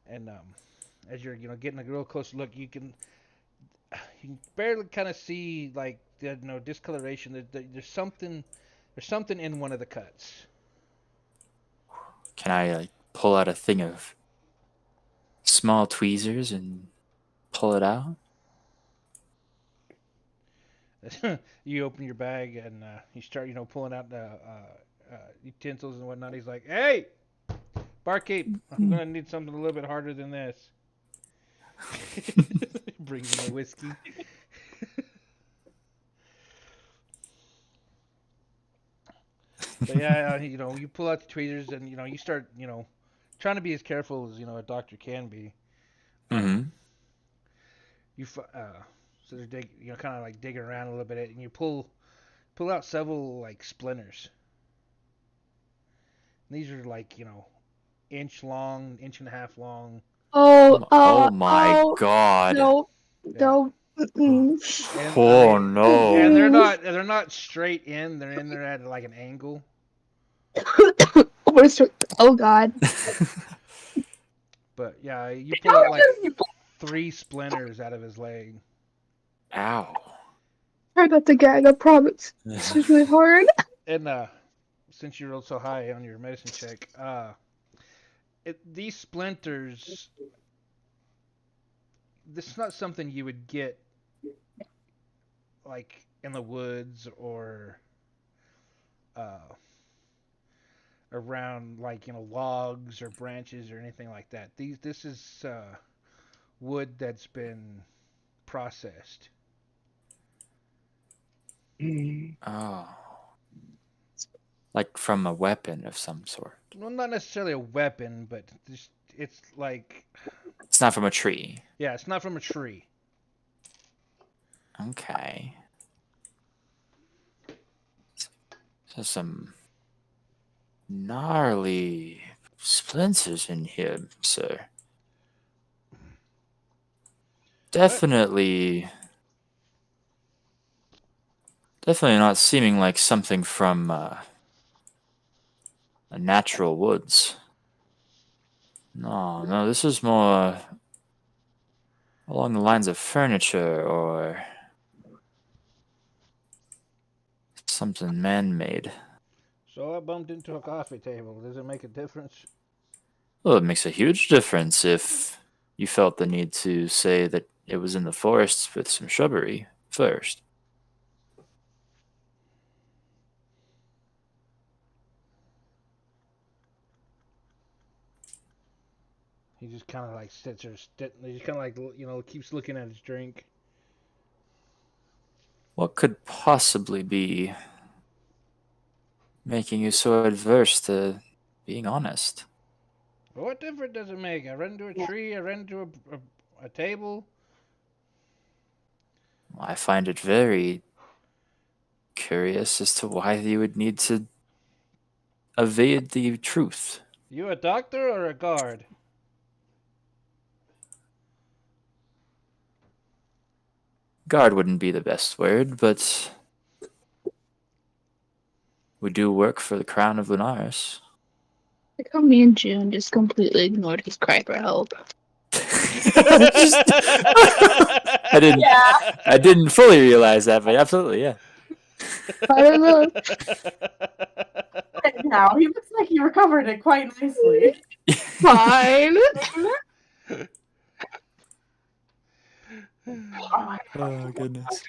And as you're getting a real close look, you can barely kind of see like the discoloration. There's something in one of the cuts. Can I pull out a thing of small tweezers and pull it out? You open your bag and you start pulling out the utensils and whatnot. He's like, "Hey, barkeep, I'm gonna need something a little bit harder than this." Brings him a whiskey. So yeah, you pull out the tweezers and you start trying to be as careful as a doctor can be. Mm-hmm. You so they're kind of like digging around a little bit and you pull out several like splinters. And these are like inch long, inch and a half long. Oh my god. No, Yeah. no. Mm-mm. And Oh and no. they're not straight in. They're in there at like an angle. Oh god. But yeah, you pull out like 3 splinters out of his leg. Ow. Try not to gag, I promise. This is really hard. And since you rolled so high on your medicine check, these splinters, this is not something you would get like in the woods or uh, around like logs or branches or anything like that. This is wood that's been processed. Oh. Like from a weapon of some sort. Well, not necessarily a weapon, but it's like, It's not from a tree. yeah, it's not from a tree. Okay. There's some gnarly splinters in here, sir. Definitely not seeming like something from a natural woods. No, this is more along the lines of furniture or something man-made. So I bumped into a coffee table. Does it make a difference? Well, it makes a huge difference if you felt the need to say that it was in the forests with some shrubbery first. He just kind of like sits there, he just kind of like keeps looking at his drink. What could possibly be making you so adverse to being honest? Well, what difference does it make? I ran into a tree. I ran into a table. I find it very curious as to why you would need to evade the truth. You a doctor or a guard? guard wouldn't be the best word, but we do work for the Crown of Lunaris. Like how me and June just completely ignored his cry for help. I didn't. Yeah. I didn't fully realize that, but absolutely, yeah. I don't know. Right now, he looks like he recovered it quite nicely. Fine. Oh, Oh goodness.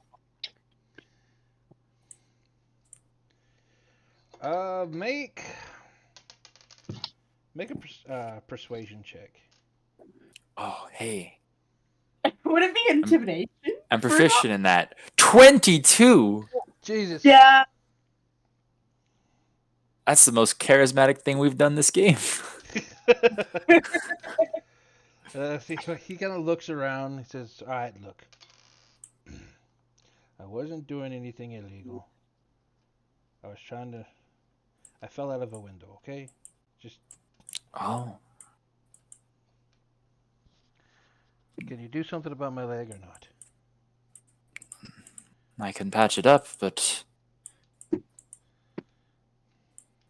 Make a persuasion check. Oh hey, would it be intimidation? I'm proficient in that. 22. Jesus. Yeah. That's the most charismatic thing we've done this game. See, he kind of looks around. He says, "All right, look. I wasn't doing anything illegal. I was trying to. I fell out of a window. Okay, just Oh, can you do something about my leg or not?" I can patch it up, but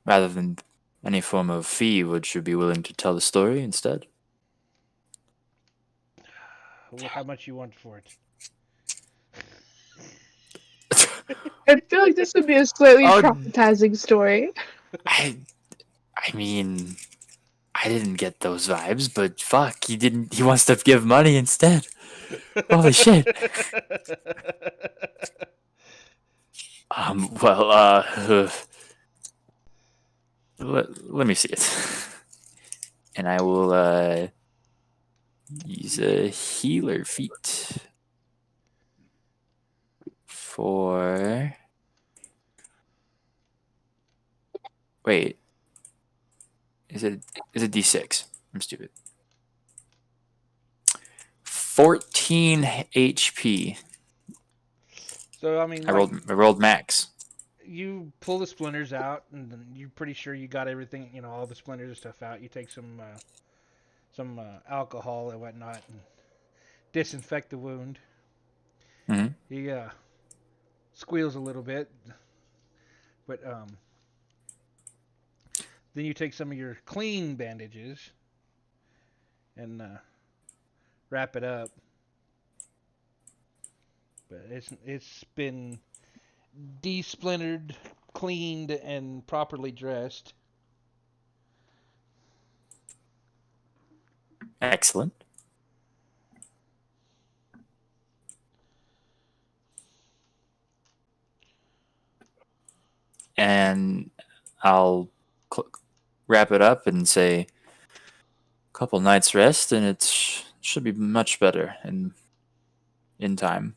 rather than any form of fee, would you be willing to tell the story instead? Well, how much you want for it? I feel like this would be a slightly Oh. traumatizing story. I mean, I didn't get those vibes, but fuck, he didn't. He wants to give money instead. Holy shit. Well, let me see it. And I will, use a healer feat for. Wait. Is it D6? I'm stupid. 14 HP. So I mean, I rolled max. You pull the splinters out, and then you're pretty sure you got everything. You know, all the splinters and stuff out. You take some alcohol and whatnot, and disinfect the wound. Mm-hmm. He squeals a little bit, but then you take some of your clean bandages and wrap it up. But it's been de-splintered, cleaned, and properly dressed. Excellent. And I'll wrap it up and say a couple nights rest, and it should be much better in time.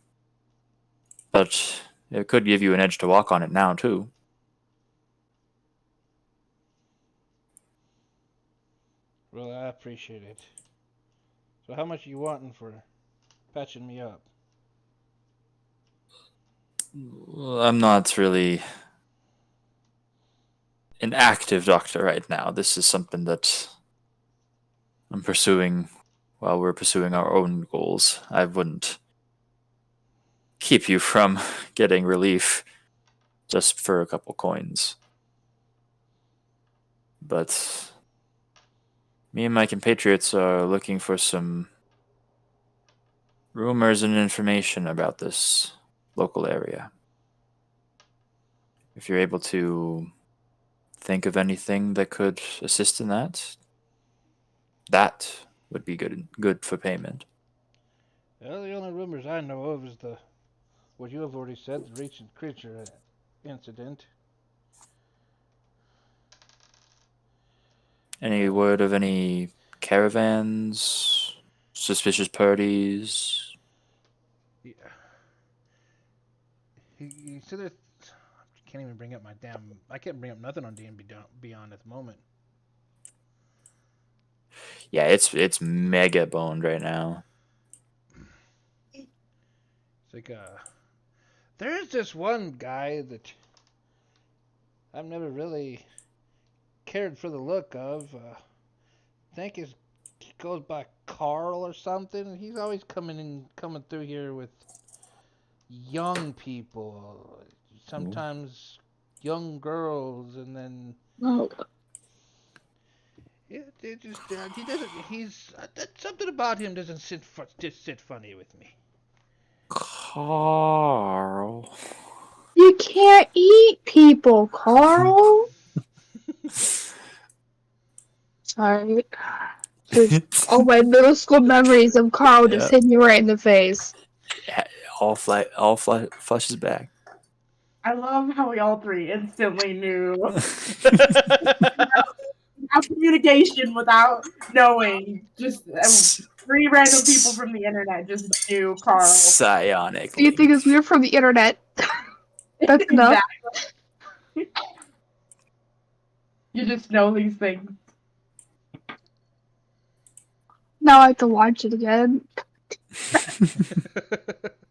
But it could give you an edge to walk on it now too. Well, I appreciate it. So how much are you wanting for patching me up? Well, I'm not really an active doctor right now. This is something that I'm pursuing while we're pursuing our own goals. I wouldn't keep you from getting relief just for a couple coins. But me and my compatriots are looking for some rumors and information about this local area. If you're able to think of anything that could assist in that, that would be good for payment. Well, the only rumors I know of is what you have already said, the ancient creature incident. Any word of any caravans, suspicious parties? Yeah. He said that I can't even bring up I can't bring up nothing on D&D Beyond at the moment. Yeah, it's mega boned right now. It's like there's this one guy that I've never really cared for the look of. I think he goes by Carl or something. He's always coming through here with young people, sometimes young girls, and then Oh, it just he doesn't. He's something about him doesn't just sit funny with me. Carl. you can't eat people, Carl. Sorry. Just all my middle school memories of Carl just Yeah. hit me right in the face. all flushes back. I love how we all three instantly knew our communication without knowing. Just three random people from the internet just knew Carl. Psionic. Do you think it's weird from the internet? That's enough. Exactly. You just know these things. Now I have to watch it again.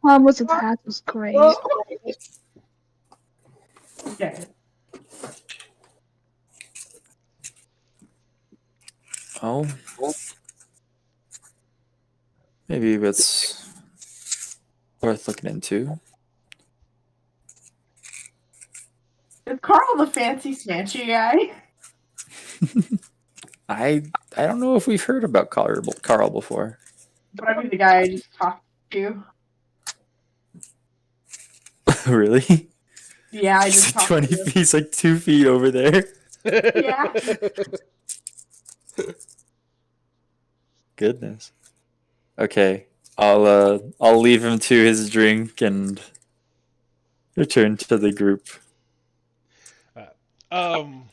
Was attack was great. Okay. Oh. Maybe that's worth looking into. Is Carl the fancy smancy guy? I don't know if we've heard about Carl before. But I mean the guy I just talked to. Really? Yeah, I He's just like talked 20 to him. feet. He's like 2 feet over there. Yeah. Goodness. Okay. I'll leave him to his drink and return to the group. Um.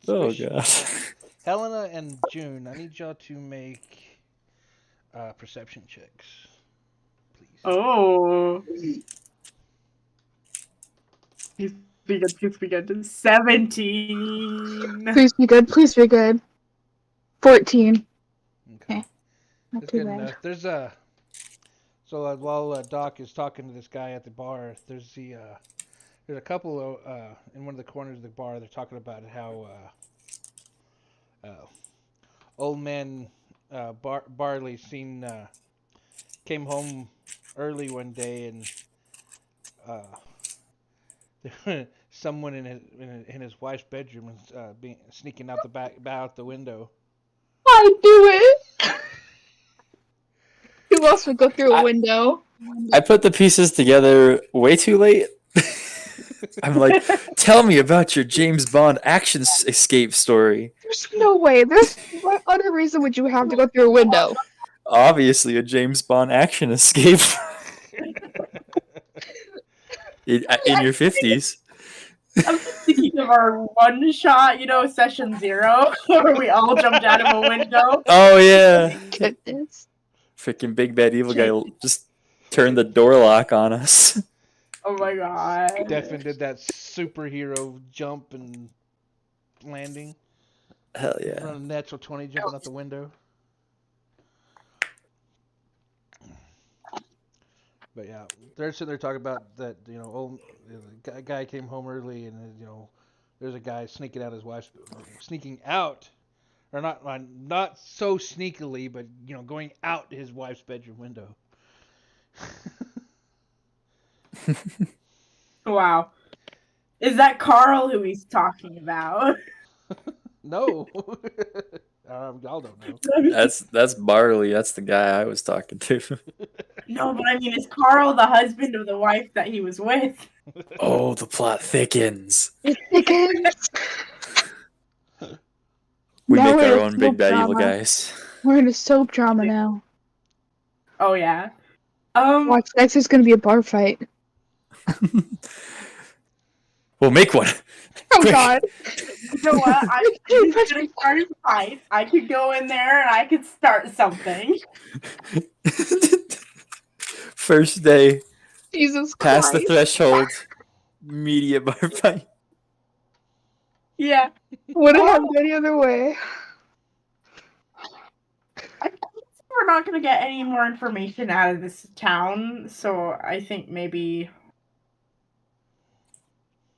Oh Squish- gosh. Helena and June, I need y'all to make perception checks, please. Oh. Please be good, please be good. 17. Please be good. Please be good. 14. Okay. Not That's too good bad. enough. There's a so while Doc is talking to this guy at the bar, there's a couple in one of the corners of the bar. They're talking about how old man Barley came home early one day and someone in his wife's bedroom was sneaking out out the window. I do it. Who else would go through a I- window? I put the pieces together way too late. I'm like, tell me about your James Bond action escape story. There's no way. There's what other reason would you have to go through a window? Obviously, a James Bond action escape in your 50s. I'm just thinking of our one shot, session 0, where we all jumped out of a window. Oh, yeah. Goodness. Freaking big bad evil guy just turned the door lock on us. Oh my god. Defin did that superhero jump and landing. Hell yeah. Run a natural 20 jumping out the window. But yeah, they're sitting there talking about that, the guy came home early and, there's a guy sneaking out or not so sneakily, but, going out his wife's bedroom window. Wow. Is that Carl who he's talking about? No. Y'all don't know. That's Barley. That's the guy I was talking to. No, but I mean, is Carl the husband of the wife that he was with? Oh, the plot thickens. Thickens. We Now make we're our in own soap big bad evil drama. guys. We're in a soap drama now. Oh yeah. Watch, next is gonna be a bar fight. We'll make one. Oh Quick. god. You know what? I'm just gonna start a fight. I could go in there and I could start something. First day, Jesus past the Christ. threshold, media bar fight. Yeah. Wouldn't have it any other way. I think we're not gonna get any more information out of this town, so I think maybe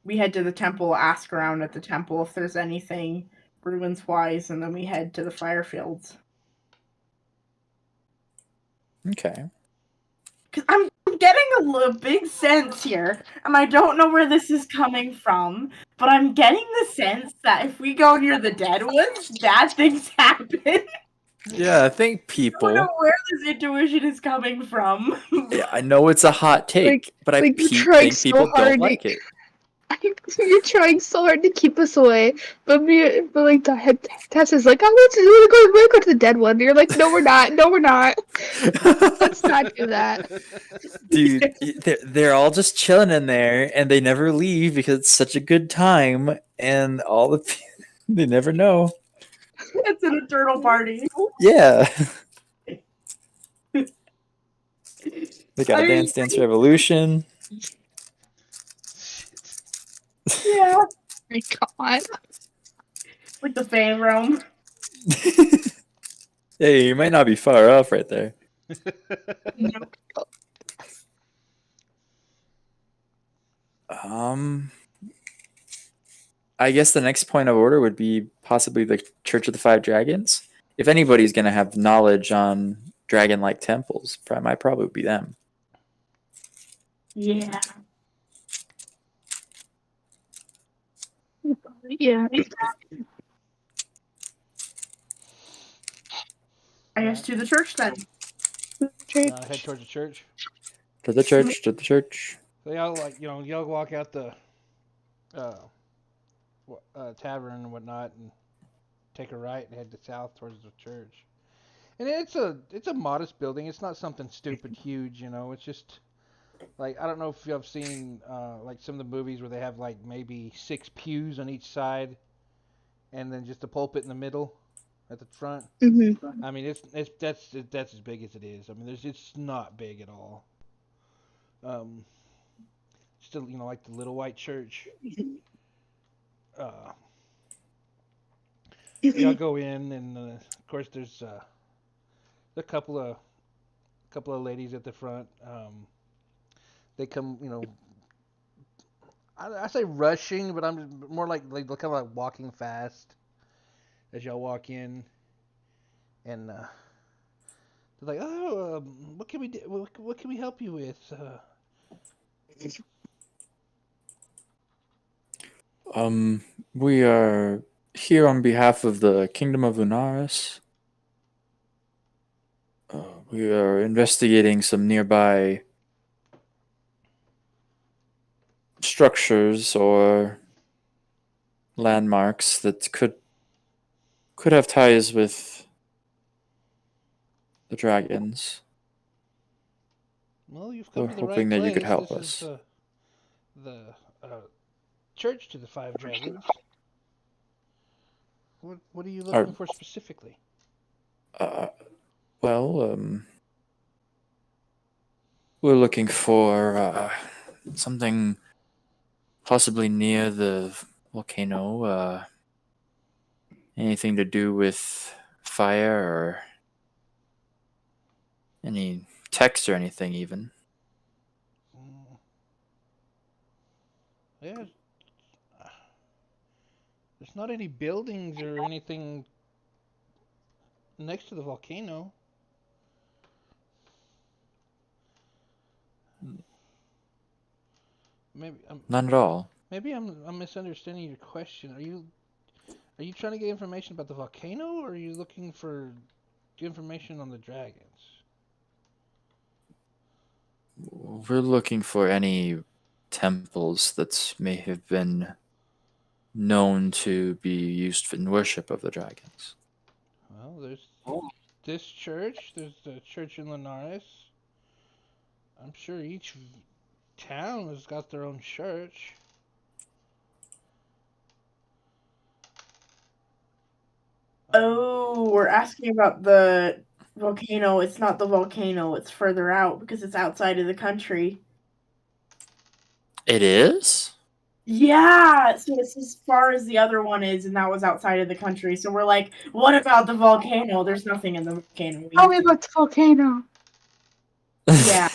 we head to the temple, ask around at the temple if there's anything ruins-wise, and then we head to the fire fields. Okay. Because I'm getting a big sense here, and I don't know where this is coming from, but I'm getting the sense that if we go near the Deadwoods, bad things happen. Yeah, I think I people. don't know where this intuition is coming from. Yeah, I know it's a hot take, but I you're trying think so people hard don't like it. You're trying so hard to keep us away, but like the head Tess is like, I want to go to the dead one. And you're like, no, we're not. No, we're not. Let's not do that. Dude, they're all just chilling in there, and they never leave because it's such a good time, and all the they never know. It's an eternal party. Yeah. They got Dance Dance Revolution. Yeah. Oh my God. Like the fan realm. Hey, you might not be far off right there. I guess the next point of order would be possibly the Church of the Five Dragons. If anybody's going to have knowledge on dragon-like temples, might probably be them. Yeah. Yeah. I guess to the church then. Head towards the church. To the church, to the church. They all y'all walk out the tavern and whatnot, and take a right and head to south towards the church. And it's a modest building. It's not something stupid huge, It's just like, I don't know if you've seen like some of the movies where they have like maybe 6 pews on each side, and then just a pulpit in the middle at the front. Mm-hmm. I mean, that's as big as it is. I mean, it's not big at all. Still, like the little white church. Y'all go in, and of course there's a couple of ladies at the front. They come, I say rushing, but I'm more like they're kind of like walking fast as y'all walk in, and they're like, "Oh, what can we do? What can we help you with?" We are here on behalf of the Kingdom of Lunaris. We are investigating some nearby structures or landmarks that could have ties with the dragons. Well, you've come We're to the hoping right that you could place. help This us. is the church to the Five Dragons. What are you looking for specifically? Well, we're looking for something possibly near the volcano. Anything to do with fire or any text or anything, even. Yeah. There's not any buildings or anything next to the volcano. Maybe None at all. Maybe I'm misunderstanding your question. Are you trying to get information about the volcano, or are you looking for information on the dragons? We're looking for any temples that may have been known to be used in worship of the dragons. Well, there's this church. There's the church in Linares. I'm sure each town has got their own church. Oh, we're asking about the volcano. It's not the volcano. It's further out because it's outside of the country. It is? Yeah, so it's as far as the other one is, and that was outside of the country. So we're like, what about the volcano? There's nothing in the volcano. Tell me about the volcano. Yeah.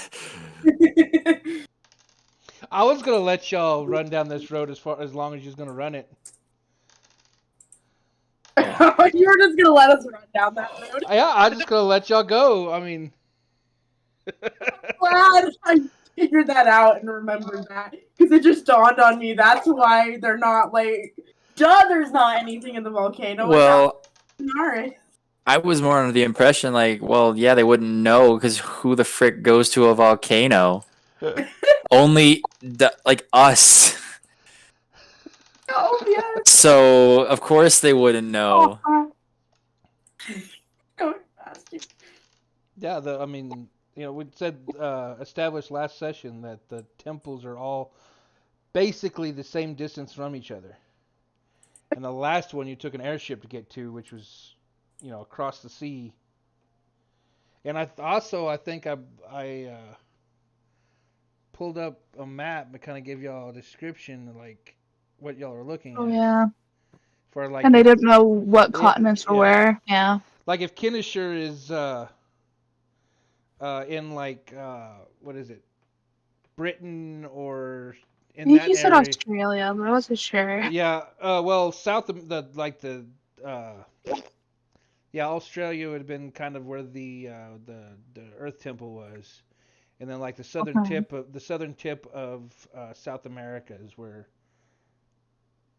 I was gonna let y'all run down this road as long as you're gonna run it. You're just gonna let us run down that road? Yeah, I'm just gonna let y'all go. I mean, Glad. figured that out and remembered that because it just dawned on me. That's why they're not like. Duh, there's not anything in the volcano. Well, Alright. I was more under the impression like, well, yeah, they wouldn't know because who the frick goes to a volcano? Only like us. Oh yeah. So of course they wouldn't know. Don't ask you. Yeah, we said established last session that the temples are all basically the same distance from each other. And the last one you took an airship to get to, which was, across the sea. And I think I pulled up a map and kind of gave y'all a description of like what y'all are looking Oh at. yeah. For like, And they didn't know what Yeah, continents were yeah. where. Yeah. like if Kinnishur is in like what is it, Britain or I in think that you said area. Australia, but I wasn't sure. Yeah, well, south of uh, yeah, Australia would have been kind of where the Earth Temple was, and then like the southern Okay. tip of South America is where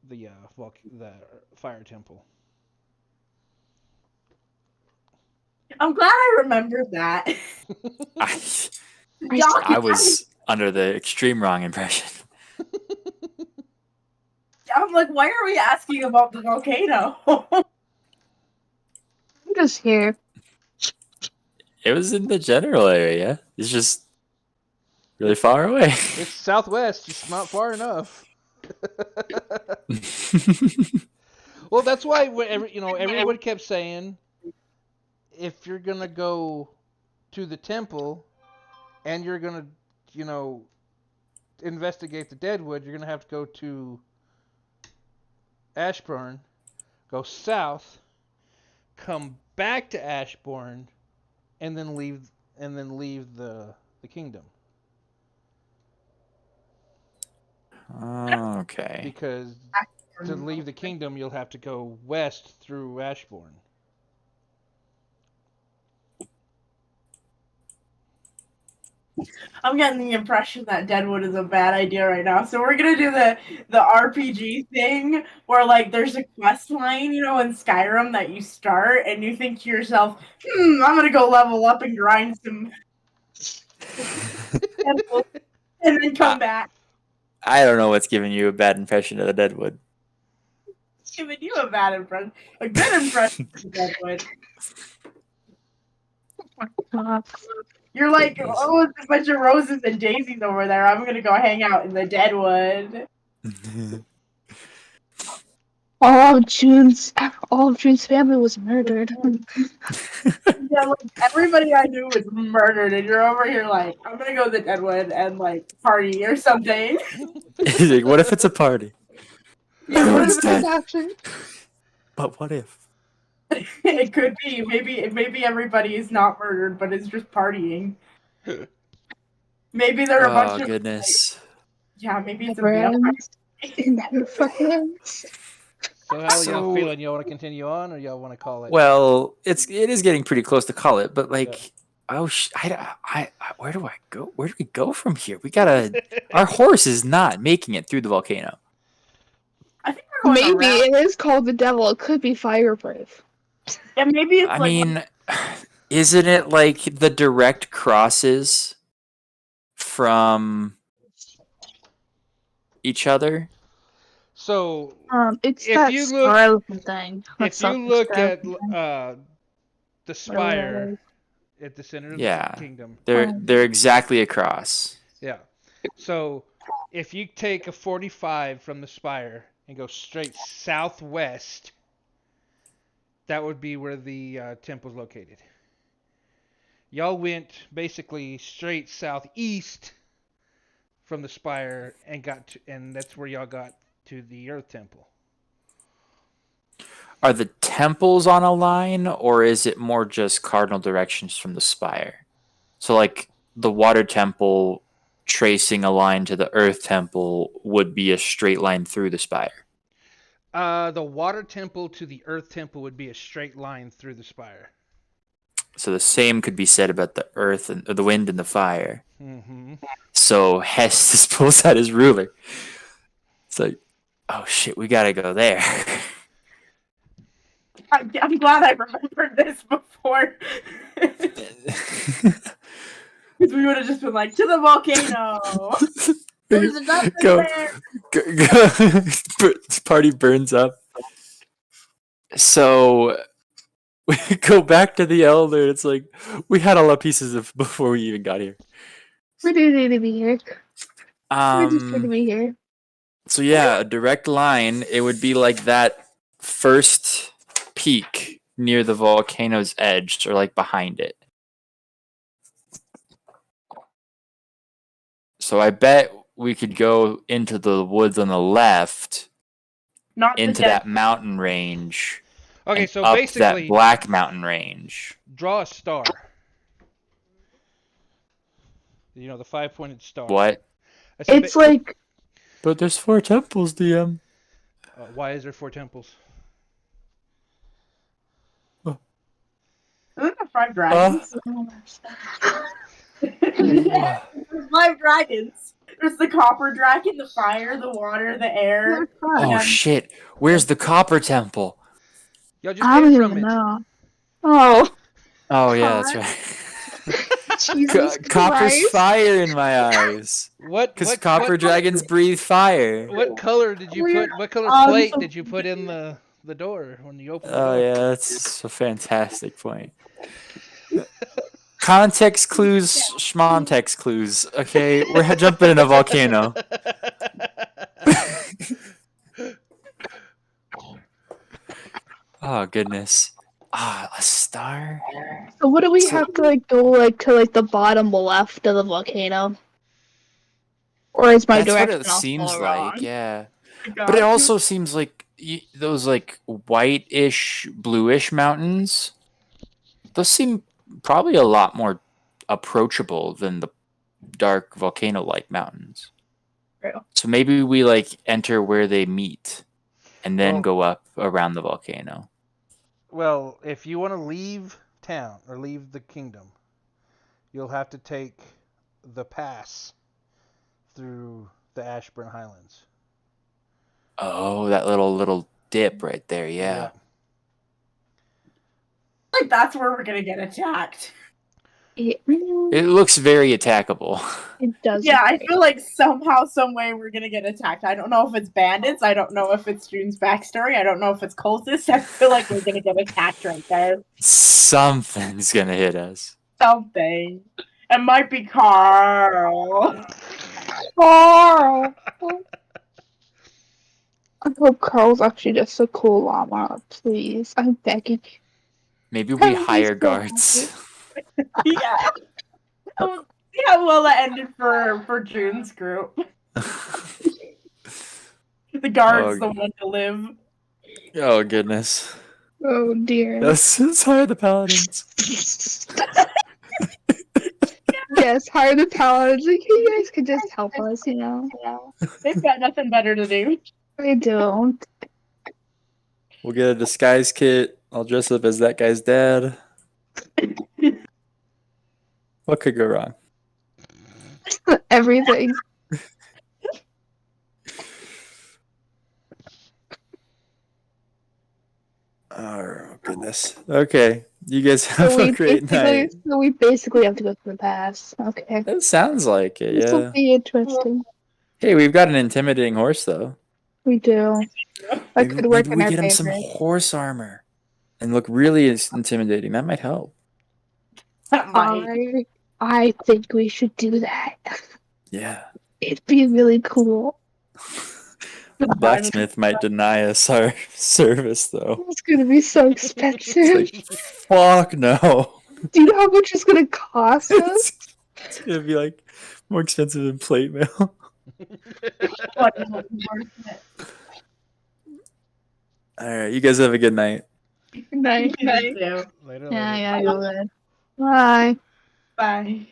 the Fire Temple. I'm glad I remembered that. I was under the extreme wrong impression. I'm like, why are we asking about the volcano? I'm just here. It was in the general area. It's just really far away. It's southwest, just not far enough. Well, that's why everyone kept saying, if you're gonna go to the temple and you're gonna, investigate the Deadwood, you're gonna have to go to Ashburn, go south, come back to Ashbourne, and then leave the kingdom. Okay. Because to leave the kingdom, you'll have to go west through Ashbourne. I'm getting the impression that Deadwood is a bad idea right now. So we're gonna do the RPG thing where like there's a quest line, in Skyrim that you start and you think to yourself, I'm gonna go level up and grind some and then come back. I don't know what's giving you a bad impression of the Deadwood. It's giving you a bad impression. A good impression of Deadwood. You're like, oh, there's a bunch of roses and daisies over there. I'm gonna go hang out in the Deadwood. All of June's family was murdered. Yeah, like everybody I knew was murdered, and you're over here like, I'm gonna go to the Deadwood and like party or something. Like, what if it's a party? Yeah, Everyone's dead. Action. But what if? It could be. Maybe everybody is not murdered, but is just partying. Maybe there are a bunch of goodness. yeah. Maybe it's a vampire. It never fucking ends. So how are y'all feeling? Y'all want to continue on, or y'all want to call it? Well, it is getting pretty close to call it, but like, Yeah. I where do I go? Where do we go from here? We gotta. Our horse is not making it through the volcano. I think we're going Maybe around. it is called the devil. It could be fireproof. Yeah, maybe it's I like mean, isn't it like the direct crosses from each other? So It's If that you look- star-looking thing. if you look at the spire at the center of Yeah. the kingdom, They're exactly across. yeah. So if you take a 45 from the spire and go straight southwest, that would be where the temple's located. Y'all went basically straight southeast from the spire and that's where y'all got to the Earth Temple. Are the temples on a line, or is it more just cardinal directions from the spire? So, like, the water temple tracing a line to the earth temple would be a straight line through the spire. The water temple to the Earth Temple would be a straight line through the spire. So the same could be said about the earth and the wind and the fire. Mm-hmm. So Hess just pulls out his ruler. It's like, oh shit, we gotta go there. I'm glad I remembered this before. Because we would have just been like, to the volcano! There's nothing there! Party burns up. So we go back to the elder. And it's like, we had all our pieces of before we even got here. We do need to be here. We're just going to be here. So yeah, a direct line. It would be like that first peak near the volcano's edge, or like behind it. So I bet we could go into the woods on the left, Not into the that mountain range. Okay, and so up basically, that black mountain range. draw a star. You know, the 5-pointed star. What? I said It's like, But there's 4 temples, DM. why is there 4 temples? Isn't there 5 dragons? There's 5 dragons. There's the copper dragon, the fire, the water, the air. Oh shit! Where's the copper temple? Y'all just I came don't from even it. know. Oh, Oh yeah, that's right. Jesus Copper's Christ. fire in my eyes. Because copper dragons breathe fire. What color did you Weird. put? What color plate did you put in the door when you opened the door? Oh yeah, that's a fantastic point. Context clues, schmontext clues. Okay, we're jumping in a volcano. Oh goodness. Ah, a star. So what do we have to like go like to like the bottom left of the volcano? Or is my That's what direction it all seems full like. wrong? Yeah, but it also seems like those like whitish, bluish mountains. Those seem probably a lot more approachable than the dark volcano-like mountains. True. So maybe we like enter where they meet, and then Well- go up around the volcano. Well, if you want to leave town or leave the kingdom, you'll have to take the pass through the Ashburn Highlands. Oh, that little dip right there. Yeah. Like that's where we're gonna get attacked. It It looks very attackable. does. Yeah, I feel like somehow, some way, we're gonna get attacked. I don't know if it's bandits. I don't know if it's June's backstory. I don't know if it's cultists. I feel like we're gonna get attacked right there. Something's gonna hit us. Something. It might be Carl. Carl. I hope Carl's actually just a cool llama. Please, I'm begging. Maybe we Please hire don't. guards. Yeah. Oh, see how well that ended for June's group. The guard's the one to live. Oh goodness. Oh dear. Let's hire the paladins. Yes, hire the paladins. Like, you guys could just help us, you know. They've got nothing better to do. I don't. We'll get a disguise kit. I'll dress up as that guy's dad. What could go wrong? Everything. Oh goodness. Okay, you guys have a great night. So we basically have to go through the pass. Okay. That sounds like it. This will Yeah. be interesting. Hey, we've got an intimidating horse though. We do. That could work Maybe in we our get him some favor. horse armor and look really intimidating. That might help. That might. I think we should do that. Yeah. It'd be really cool. The blacksmith might deny us our service though. It's gonna be so expensive. It's like, fuck no. Do you know how much it's gonna cost us? It's gonna be like more expensive than plate mail. Alright, you guys have a good night. Night. Later. Yeah, go then. Bye. Bye.